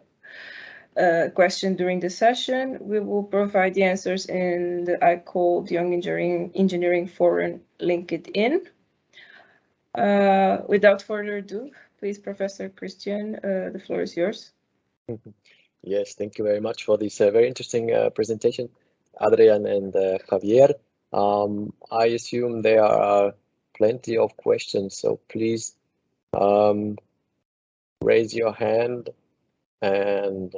Speaker 1: question during the session. We will provide the answers in the ICOLD Young Engineering Forum LinkedIn. Without further ado, please, Professor Christian, the floor is yours.
Speaker 5: Yes, thank you very much for this very interesting presentation, Adrian and Javier. I assume there are plenty of questions, so please raise your hand and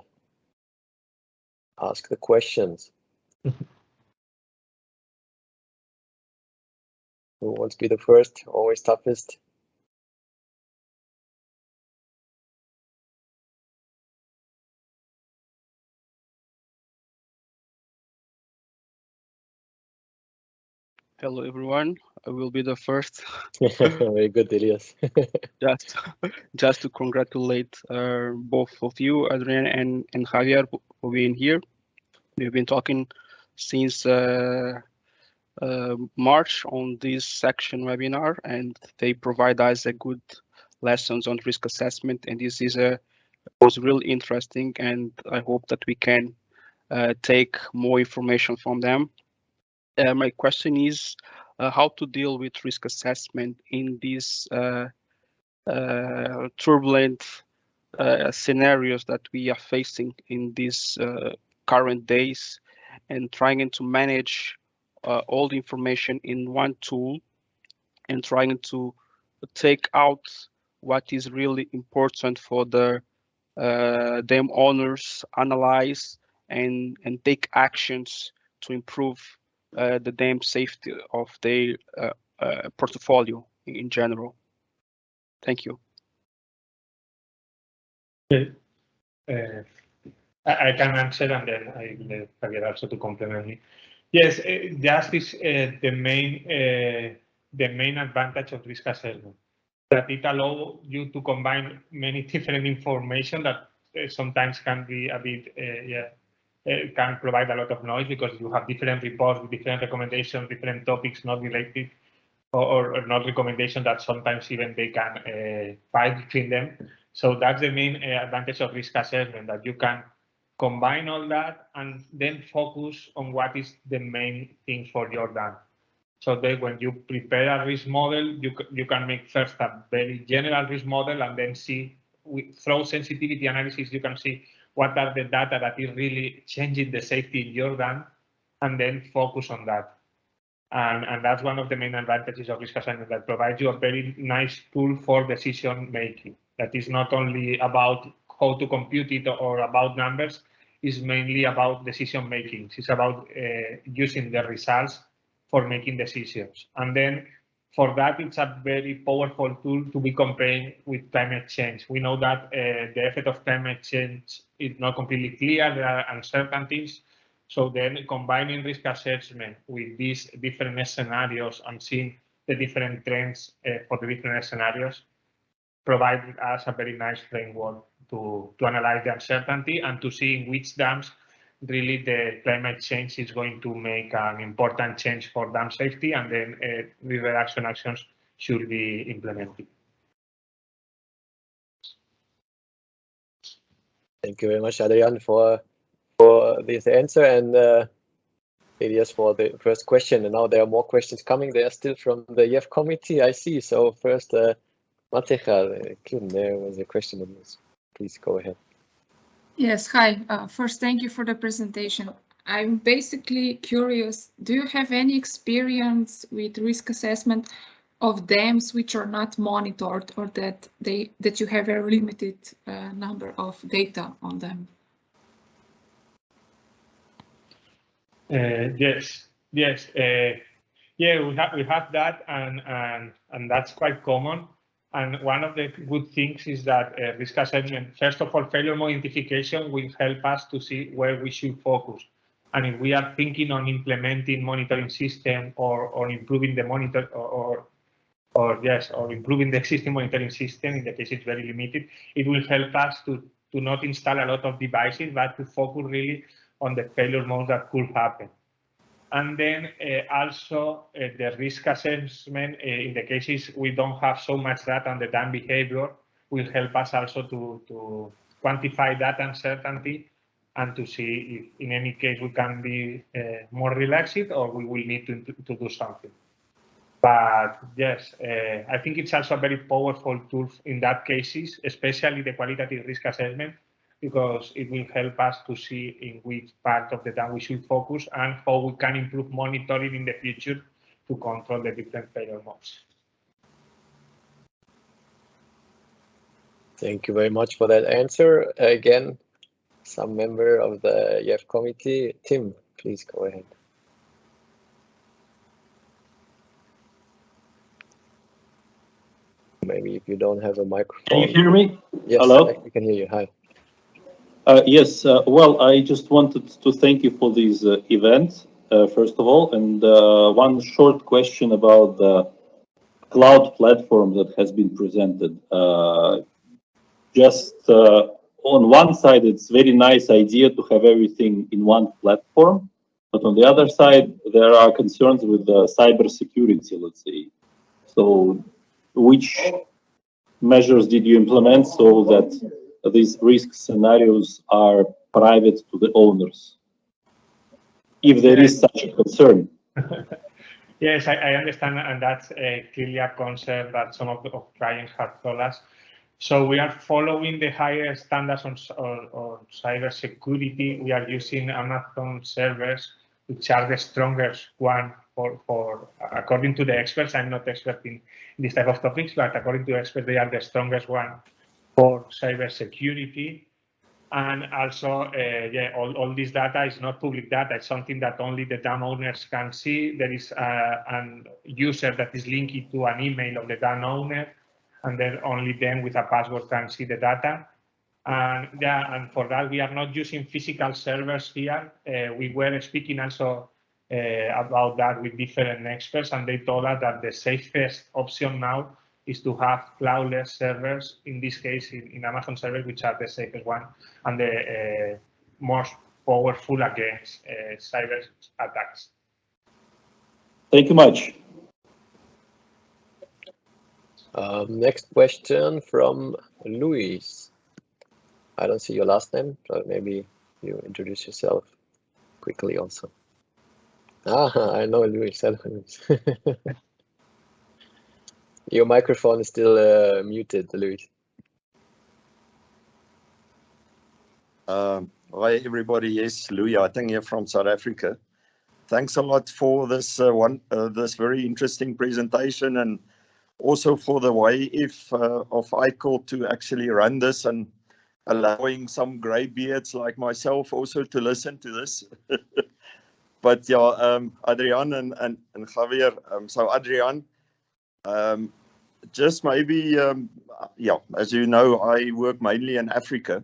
Speaker 5: ask the questions. Who wants to be the first? Always toughest.
Speaker 2: Hello, everyone. I will be the first.
Speaker 5: Very good, Elias.
Speaker 2: just to congratulate both of you, Adrian and Javier, for being here. We've been talking since March on this section webinar, and they provide us a good lessons on risk assessment, and this is was really interesting, and I hope that we can take more information from them. My question is how to deal with risk assessment in these turbulent scenarios that we are facing in these current days, and trying to manage all the information in one tool and trying to take out what is really important for the dam owners, analyze and take actions to improve the dam safety of their portfolio in general. Thank you.
Speaker 7: Okay. I can answer, and then I will Javier also to complement me. Yes, just is the main advantage of risk assessment, that it allows you to combine many different information that sometimes can be a bit can provide a lot of noise, because you have different reports with different recommendations, different topics not related or not recommendations that sometimes even they can fight between them. So that's the main advantage of risk assessment, that you can combine all that and then focus on what is the main thing for your dam. So that when you prepare a risk model, you can make first a very general risk model, and then see through sensitivity analysis, you can see what are the data that is really changing the safety in your dam, and then focus on that. And that's one of the main advantages of risk assessment, that provides you a very nice tool for decision making. That is not only about how to compute it or about numbers, is mainly about decision making. It's about using the results for making decisions. And then for that, it's a very powerful tool to be comparing with climate change. We know that the effect of climate change is not completely clear. There are uncertainties. So then combining risk assessment with these different scenarios and seeing the different trends for the different scenarios provide us a very nice framework to analyze the uncertainty and to see in which dams really the climate change is going to make an important change for dam safety, and then the reduction actions should be implemented.
Speaker 5: Thank you very much, Adrian, for this answer, and Elias for the first question. And now there are more questions coming. They are still from the YEF committee, I see. So first, Mateja, there was a question of yours. Please go ahead.
Speaker 4: Yes, hi. First, thank you for the presentation. I'm basically curious, do you have any experience with risk assessment of dams which are not monitored, or that you have a limited number of data on them?
Speaker 7: Yes. Yeah, we have that, and that's quite common. And one of the good things is that risk assessment, first of all, failure mode identification will help us to see where we should focus. And if we are thinking on implementing monitoring system or improving the monitor or improving the existing monitoring system, in the case it's very limited, it will help us to not install a lot of devices, but to focus really on the failure modes that could happen. And then also the risk assessment, in the cases we don't have so much data on the dam behavior, will help us also to quantify that uncertainty and to see if in any case we can be more relaxed or we will need to do something. But yes, I think it's also a very powerful tool in that cases, especially the qualitative risk assessment, because it will help us to see in which part of the dam we should focus and how we can improve monitoring in the future to control the different failure modes.
Speaker 5: Thank you very much for that answer. Again, some member of the YEF committee, Tim, please go ahead. Maybe if you don't have a microphone.
Speaker 9: Can you hear me?
Speaker 5: Yes,
Speaker 9: hello?
Speaker 5: we can hear you. Hi.
Speaker 9: Yes, well, I just wanted to thank you for this event, first of all, and one short question about the cloud platform that has been presented. On one side, it's a very nice idea to have everything in one platform, but on the other side, there are concerns with the cyber security, let's say. So which measures did you implement so that these risk scenarios are private to the owners, if there is such a concern?
Speaker 7: Yes, I understand, and that's clearly a concern that some of the clients have told us. So we are following the highest standards on cyber security. We are using Amazon servers, which are the strongest one for according to the experts. I'm not expert in this type of topics, but according to experts, they are the strongest one for cyber security. And also, all this data is not public data. It's something that only the dam owners can see. There is a user that is linked to an email of the dam owner, and then only them with a password can see the data. And for that, we are not using physical servers here. We were speaking also about that with different experts, and they told us that the safest option now is to have cloudless servers, in this case in Amazon servers, which are the safest one and the most powerful against cyber attacks.
Speaker 9: Thank you much.
Speaker 5: Next question from Luis. I don't see your last name, so maybe you introduce yourself quickly also. I know Luis. Your microphone is still muted, Luis.
Speaker 10: Hi everybody, yes, Louis Harting here from South Africa. Thanks a lot for this this very interesting presentation, and also for the way of ICOLD to actually run this and allowing some grey beards like myself also to listen to this. But yeah, Adrian and Javier. So Adrian, just maybe, yeah, as you know, I work mainly in Africa,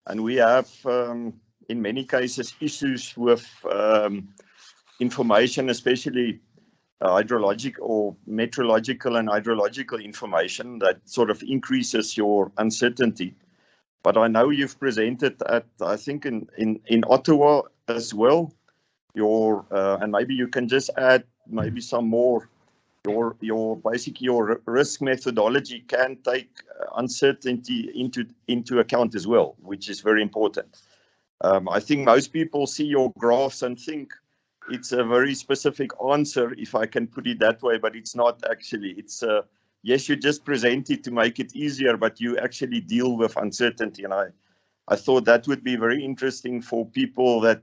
Speaker 10: and we have, in many cases, issues with information, especially hydrologic or meteorological and hydrological information that sort of increases your uncertainty. But I know you've presented at, I think, in Ottawa as well. And maybe you can just add maybe some more. Basically your risk methodology can take uncertainty into account as well, which is very important. I think most people see your graphs and think it's a very specific answer, if I can put it that way, but it's not actually. It's yes, you just present it to make it easier, but you actually deal with uncertainty. And I thought that would be very interesting for people that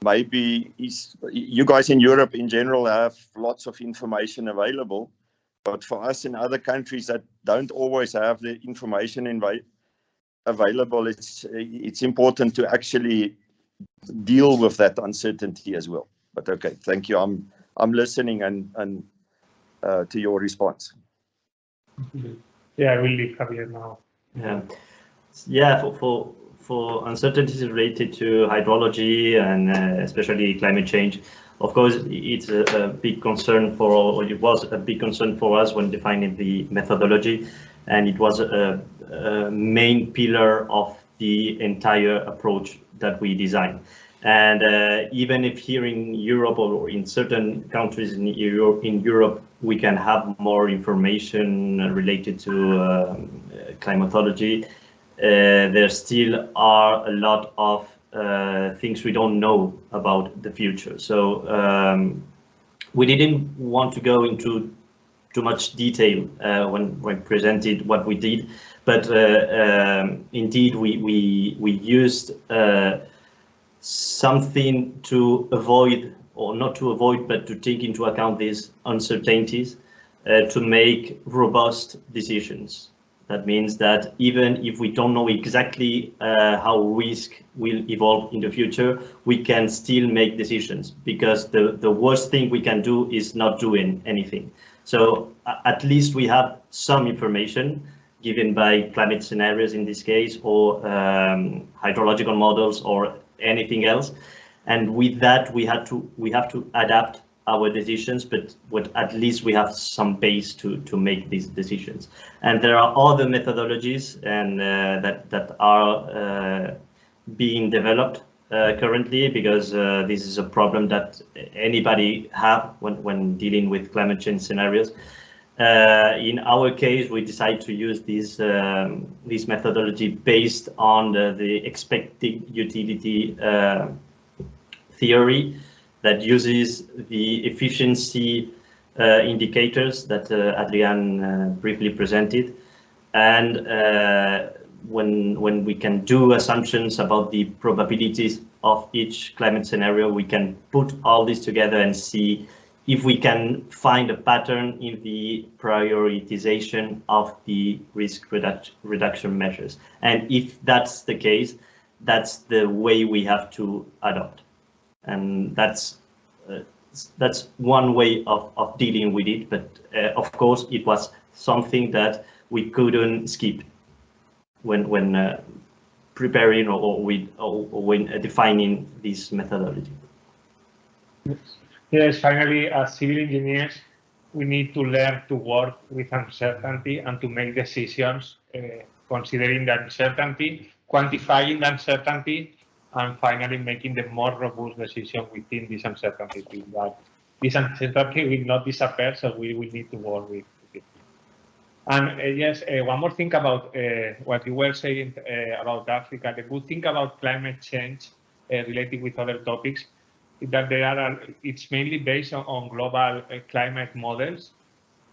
Speaker 10: maybe you guys in Europe in general have lots of information available, but for us in other countries that don't always have the information available, it's important to actually deal with that uncertainty as well. But okay, thank you. I'm listening and to your response.
Speaker 7: Yeah, I will leave Javier now.
Speaker 8: Yeah, for uncertainties related to hydrology and especially climate change, of course, it's a big concern or it was a big concern for us when defining the methodology, and it was a main pillar of the entire approach that we designed. And even if here in Europe or in certain countries in Europe, we can have more information related to climatology, there still are a lot of things we don't know about the future. So we didn't want to go into too much detail when presented what we did, but indeed we used something to avoid, or not to avoid, but to take into account these uncertainties to make robust decisions. That means that even if we don't know exactly how risk will evolve in the future, we can still make decisions, because the worst thing we can do is not doing anything. So at least we have some information given by climate scenarios in this case, or hydrological models, or anything else. And with that, we have to adapt our decisions, but at least we have some base to make these decisions. And there are other methodologies and that are being developed currently, because this is a problem that anybody have when dealing with climate change scenarios. In our case, we decided to use this methodology based on the expected utility theory that uses the efficiency indicators that Adrian briefly presented. And when we can do assumptions about the probabilities of each climate scenario, we can put all this together and see if we can find a pattern in the prioritization of the risk reduction measures. And if that's the case, that's the way we have to adopt. And that's one way of dealing with it. But of course, it was something that we couldn't skip when preparing or when defining this methodology.
Speaker 7: Yes, finally, as civil engineers, we need to learn to work with uncertainty and to make decisions considering the uncertainty, quantifying the uncertainty, and finally making the more robust decision within this uncertainty. But this uncertainty will not disappear, so we will need to work with it. And yes, one more thing about what you were saying about Africa. The good thing about climate change related with other topics is that it's mainly based on global climate models.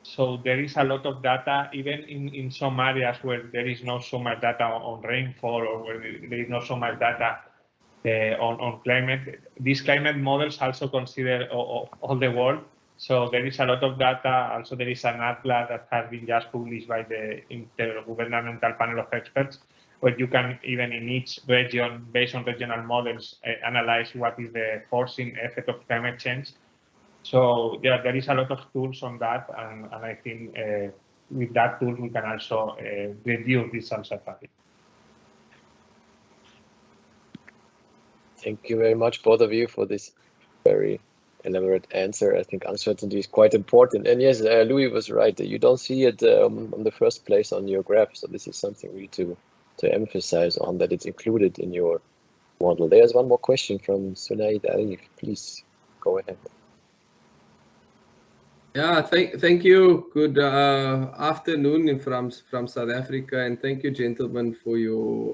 Speaker 7: So there is a lot of data, even in some areas where there is not so much data on rainfall, or where there is not so much data on climate. These climate models also consider all the world. So there is a lot of data. Also, there is an atlas that has been just published by the Intergovernmental Panel of Experts. where you can even in each region, based on regional models, analyze what is the forcing effect of climate change. So yeah, there is a lot of tools on that, and I think with that tool we can also reduce this uncertainty.
Speaker 5: Thank you very much, both of you, for this very elaborate answer. I think uncertainty is quite important. And yes, Louis was right. You don't see it on the first place on your graph. So this is something really to emphasize on, that it's included in your model. There's one more question from Sunaid Arif. Please go ahead.
Speaker 11: Yeah, thank you. Good afternoon from South Africa, and thank you, gentlemen, for your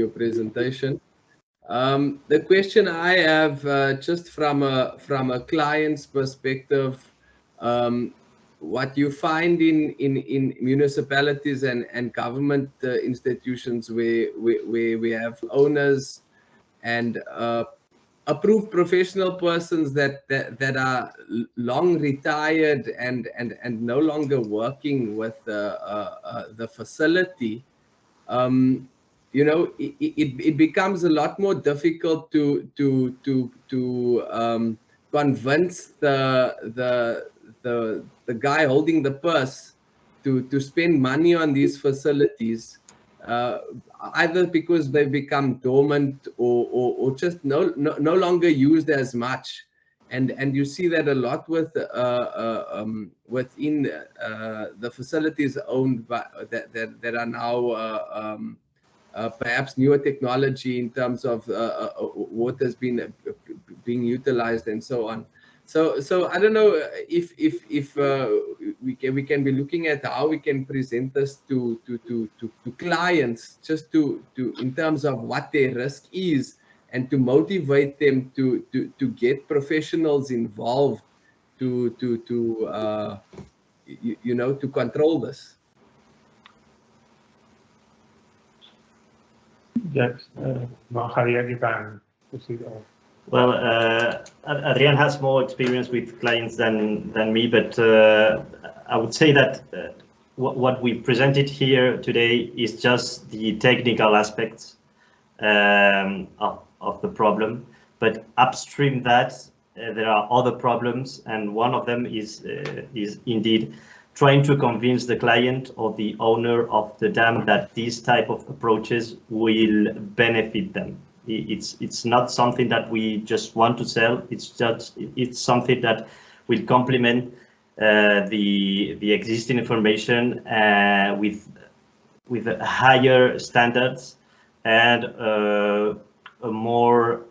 Speaker 11: presentation. The question I have, just from a client's perspective, what you find in municipalities and government institutions where we have owners and approved professional persons that are long retired and no longer working with the facility, you know, it becomes a lot more difficult to convince the guy holding the purse to spend money on these facilities, either because they become dormant or just no longer used as much. And you see that a lot with within the facilities owned by that are now perhaps newer technology in terms of water's being utilized and so on. So I don't know if we can be looking at how we can present this to clients, just to in terms of what their risk is, and to motivate them to get professionals involved to you know, to control this.
Speaker 7: Yes, Javier, you can proceed.
Speaker 8: Well, Adrian has more experience with clients than me, but I would say that what we presented here today is just the technical aspects of the problem. But upstream that, there are other problems, and one of them is indeed trying to convince the client or the owner of the dam that these type of approaches will benefit them. It's not something that we just want to sell. It's something that will complement the existing information with higher standards and a more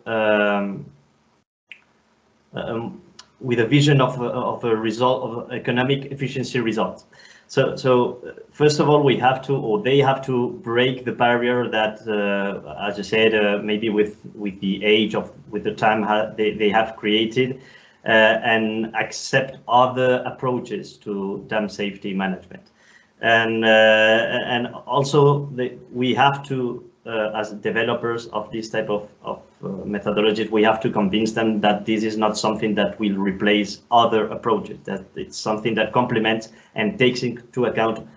Speaker 8: with a vision of a result of economic efficiency results. So first of all, we have to, or they have to, break the barrier that, as I said, maybe with the age of, with the time they have created, and accept other approaches to dam safety management. And also we have to, as developers of this type of methodologies, we have to convince them that this is not something that will replace other approaches, that it's something that complements and takes into account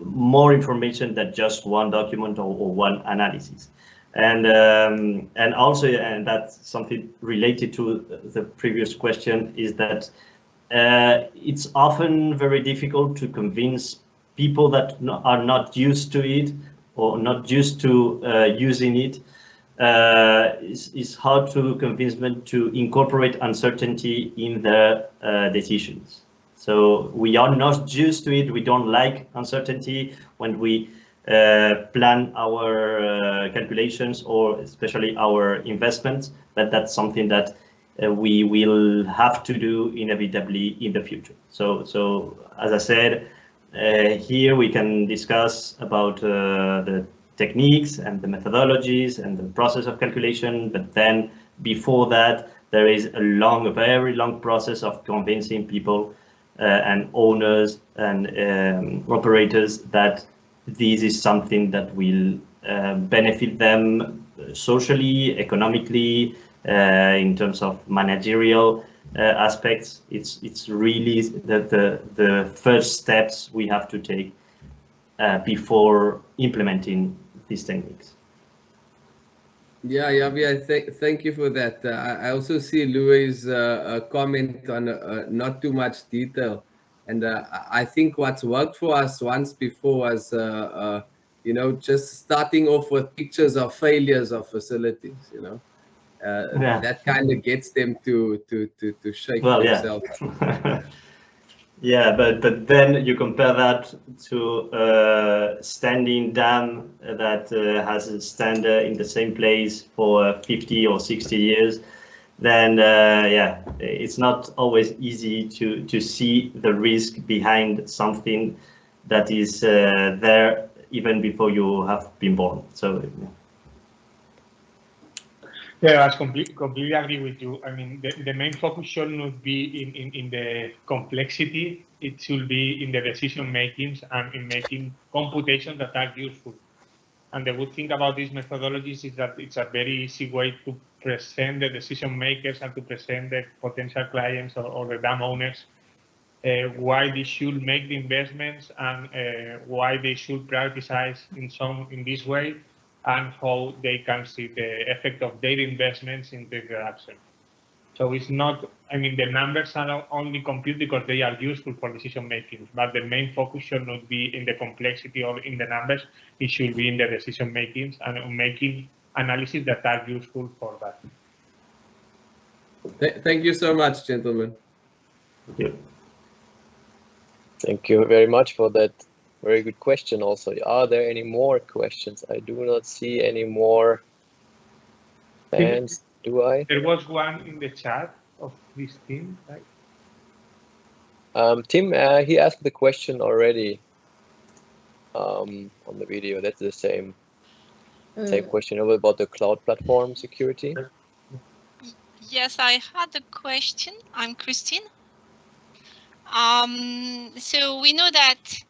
Speaker 8: more information than just one document or one analysis. And also, and that's something related to the previous question, is that it's often very difficult to convince people that are not used to it or not used to using it. It's hard to convince them to incorporate uncertainty in their decisions. So we are not used to it. We don't like uncertainty when we plan our calculations, or especially our investments, but that's something that we will have to do inevitably in the future. So as I said, here we can discuss about the techniques and the methodologies and the process of calculation, but then before that there is a very long process of convincing people and owners and operators that this is something that will benefit them socially, economically, in terms of managerial aspects. It's really the first steps we have to take before implementing these techniques.
Speaker 11: Yeah, Javier, thank you for that. I also see Louis' comment on not too much detail. And I think what's worked for us once before was, you know, just starting off with pictures of failures of facilities, you know.
Speaker 8: Yeah.
Speaker 11: That kind of gets them to shake themselves.
Speaker 8: Yeah. Yeah, but then you compare that to a standing dam that has a standard in the same place for 50 or 60 years, then yeah, it's not always easy to see the risk behind something that is there even before you have been born. So.
Speaker 7: Yeah, I completely agree with you. I mean, the main focus should not be in the complexity. It should be in the decision makings and in making computations that are useful. And the good thing about these methodologies is that it's a very easy way to present the decision makers and to present the potential clients or the dam owners why they should make the investments and why they should prioritize in this way, and how they can see the effect of their investments in the production. So it's not, I mean, the numbers are only computed because they are useful for decision making, but the main focus should not be in the complexity or in the numbers. It should be in the decision makings and making analysis that are useful for that.
Speaker 11: Thank you so much, gentlemen.
Speaker 8: Thank you.
Speaker 5: Thank you very much for that. Very good question also. Are there any more questions? I do not see any more hands, do I?
Speaker 7: There was one in the chat of this team, right?
Speaker 5: Tim, he asked the question already on the video. That's the same question about the cloud platform security.
Speaker 12: Yes, I had a question. I'm Christine. So we know that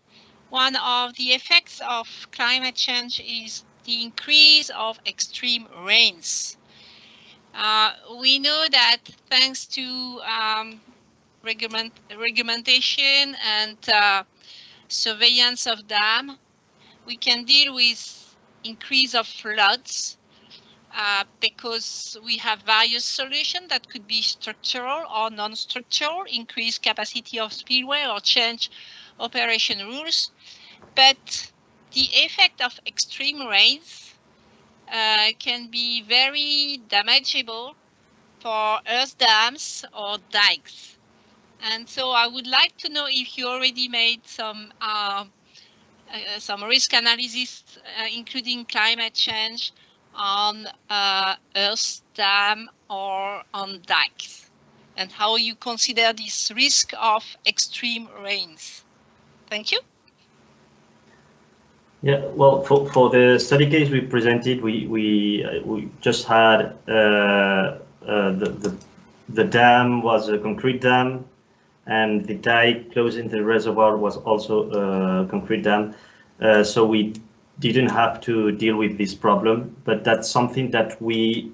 Speaker 12: one of the effects of climate change is the increase of extreme rains. We know that thanks to regulation and surveillance of dam, we can deal with increase of floods because we have various solutions that could be structural or non-structural, increase capacity of spillway or change operation rules. But the effect of extreme rains can be very damageable for earth dams or dikes. And so I would like to know if you already made some risk analysis, including climate change, on earth dam or on dikes, and how you consider this risk of extreme rains. Thank you.
Speaker 8: Yeah, well, for the study case we presented, we just had the dam was a concrete dam, and the dike closing the reservoir was also a concrete dam. So we didn't have to deal with this problem, but that's something that we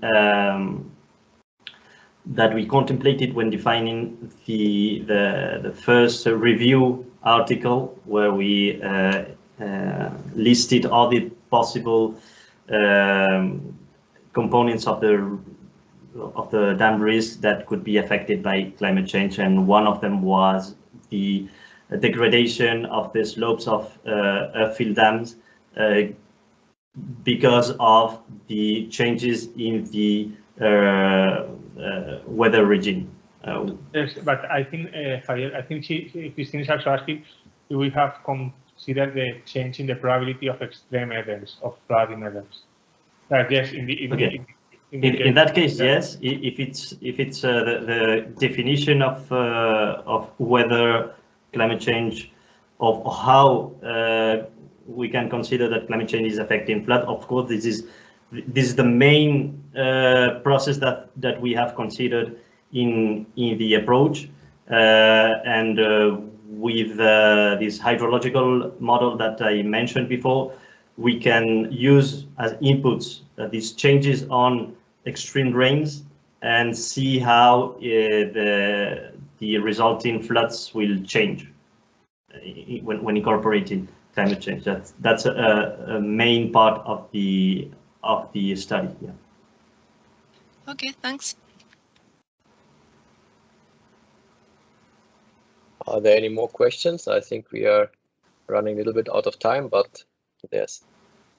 Speaker 8: contemplated when defining the first review article, where we listed all the possible components of the dam risk that could be affected by climate change, and one of them was the degradation of the slopes of earthfill dams because of the changes in the weather regime.
Speaker 7: Yes, but I think Javier, I think Christine is also asking if we have considered the change in the probability of extreme events, of flooding events. Yes,
Speaker 8: in that case, yes. If it's the definition of whether climate change, of how we can consider that climate change is affecting flood, of course, this is the main process that we have considered in the approach, and with this hydrological model that I mentioned before, we can use as inputs these changes on extreme rains and see how the resulting floods will change when incorporating climate change. That's a main part of the study. Yeah.
Speaker 12: Okay, thanks.
Speaker 5: Are there any more questions? I think we are running a little bit out of time, but there's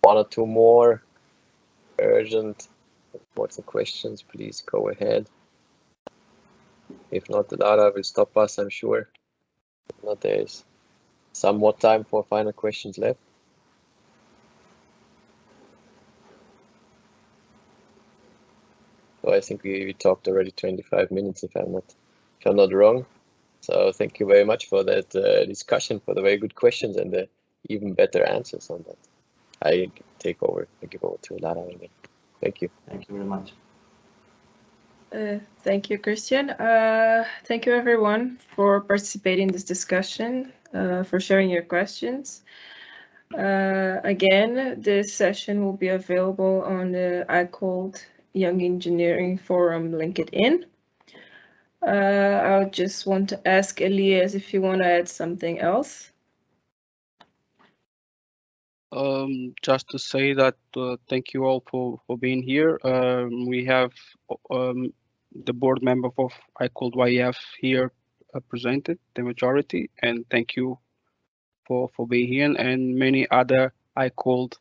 Speaker 5: one or two more urgent important questions. Please go ahead. If not, Lara will stop us, I'm sure. If not, there is some more time for final questions left. So I think we talked already 25 minutes, if I'm not wrong. So thank you very much for that discussion, for the very good questions and the even better answers on that. I give over to Lara again. Thank you.
Speaker 8: Thank you very much.
Speaker 1: Thank you, Christian. Thank you, everyone, for participating in this discussion, for sharing your questions. Again, this session will be available on the ICOLD Young Engineering Forum LinkedIn. I just want to ask Elias if you want to add something else.
Speaker 2: Just to say that thank you all for being here. We have the board member of ICOLD YEF here presented, the majority, and thank you for being here, and many other ICOLD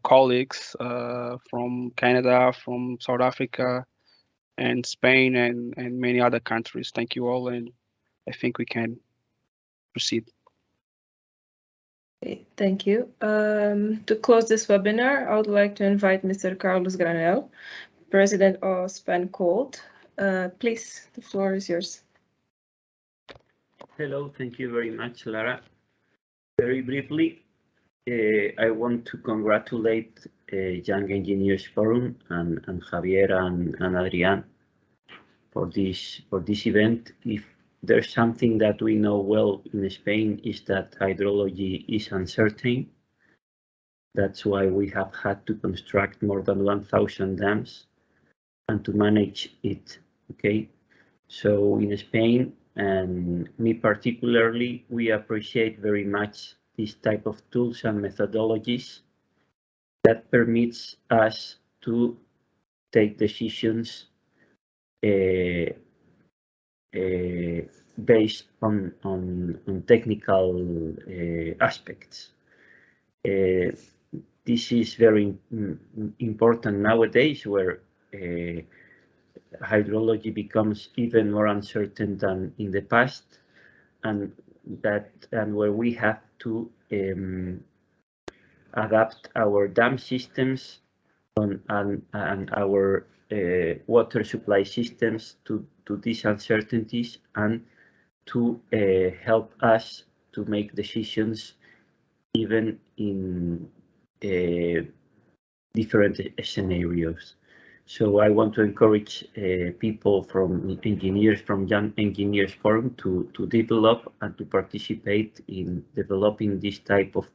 Speaker 2: colleagues from Canada, from South Africa, and Spain, and many other countries. Thank you all, and I think we can proceed.
Speaker 1: Okay, thank you. To close this webinar, I would like to invite Mr. Carlos Granel, President of SPANCOLD. Please, the floor is yours.
Speaker 13: Hello, thank you very much, Lara. Very briefly, I want to congratulate Young Engineers Forum and Javier and Adrián for this event. If there's something that we know well in Spain is that hydrology is uncertain. That's why we have had to construct more than 1,000 dams and to manage it. Okay, so in Spain, and me particularly, we appreciate very much this type of tools and methodologies that permits us to take decisions based on technical aspects. This is very important nowadays, where hydrology becomes even more uncertain than in the past, and where we have to adapt our dam systems and our water supply systems to these uncertainties, and to help us to make decisions even in different scenarios. So I want to encourage people from Young Engineers Forum to develop and to participate in developing this type of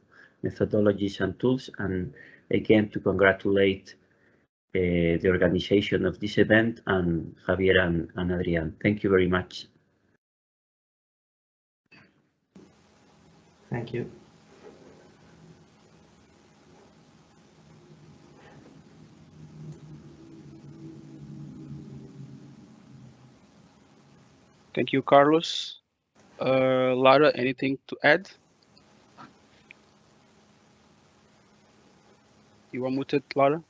Speaker 13: methodologies and tools, and again to congratulate the organization of this event and Javier and Adrián. Thank you very much.
Speaker 8: Thank you.
Speaker 2: Thank you, Carlos. Lara, anything to add? You are muted, Lara.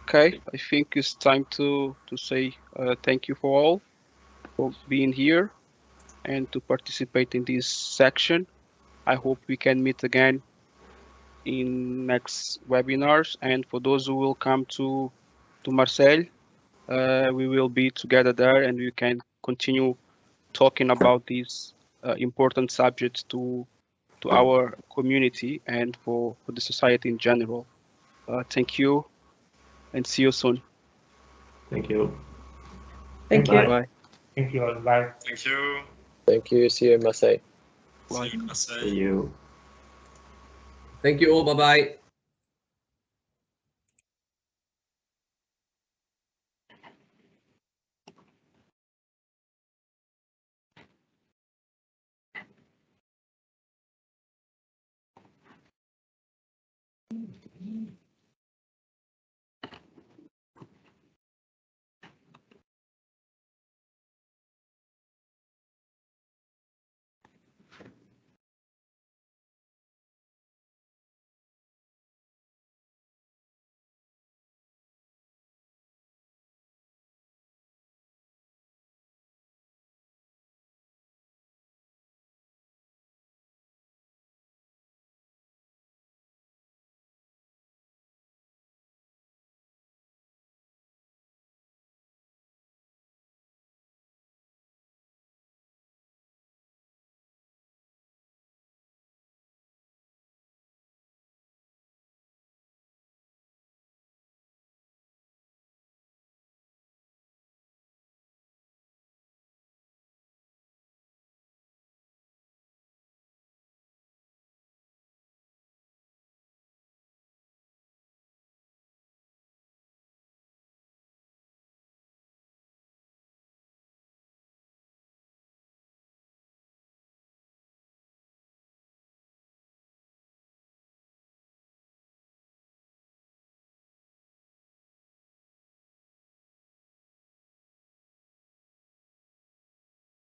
Speaker 2: Okay, I think it's time to say thank you for all for being here and to participate in this section. I hope we can meet again in next webinars, and for those who will come to Marseille, we will be together there, and we can continue talking about these important subjects to our community and for the society in general. Thank you, and see you soon.
Speaker 8: Thank you.
Speaker 1: Thank you.
Speaker 2: Bye.
Speaker 7: Thank you all. Bye.
Speaker 14: Thank you.
Speaker 5: Thank you. See you in Marseille.
Speaker 14: See you, Marseille.
Speaker 8: See you.
Speaker 11: Thank you all. Bye-bye.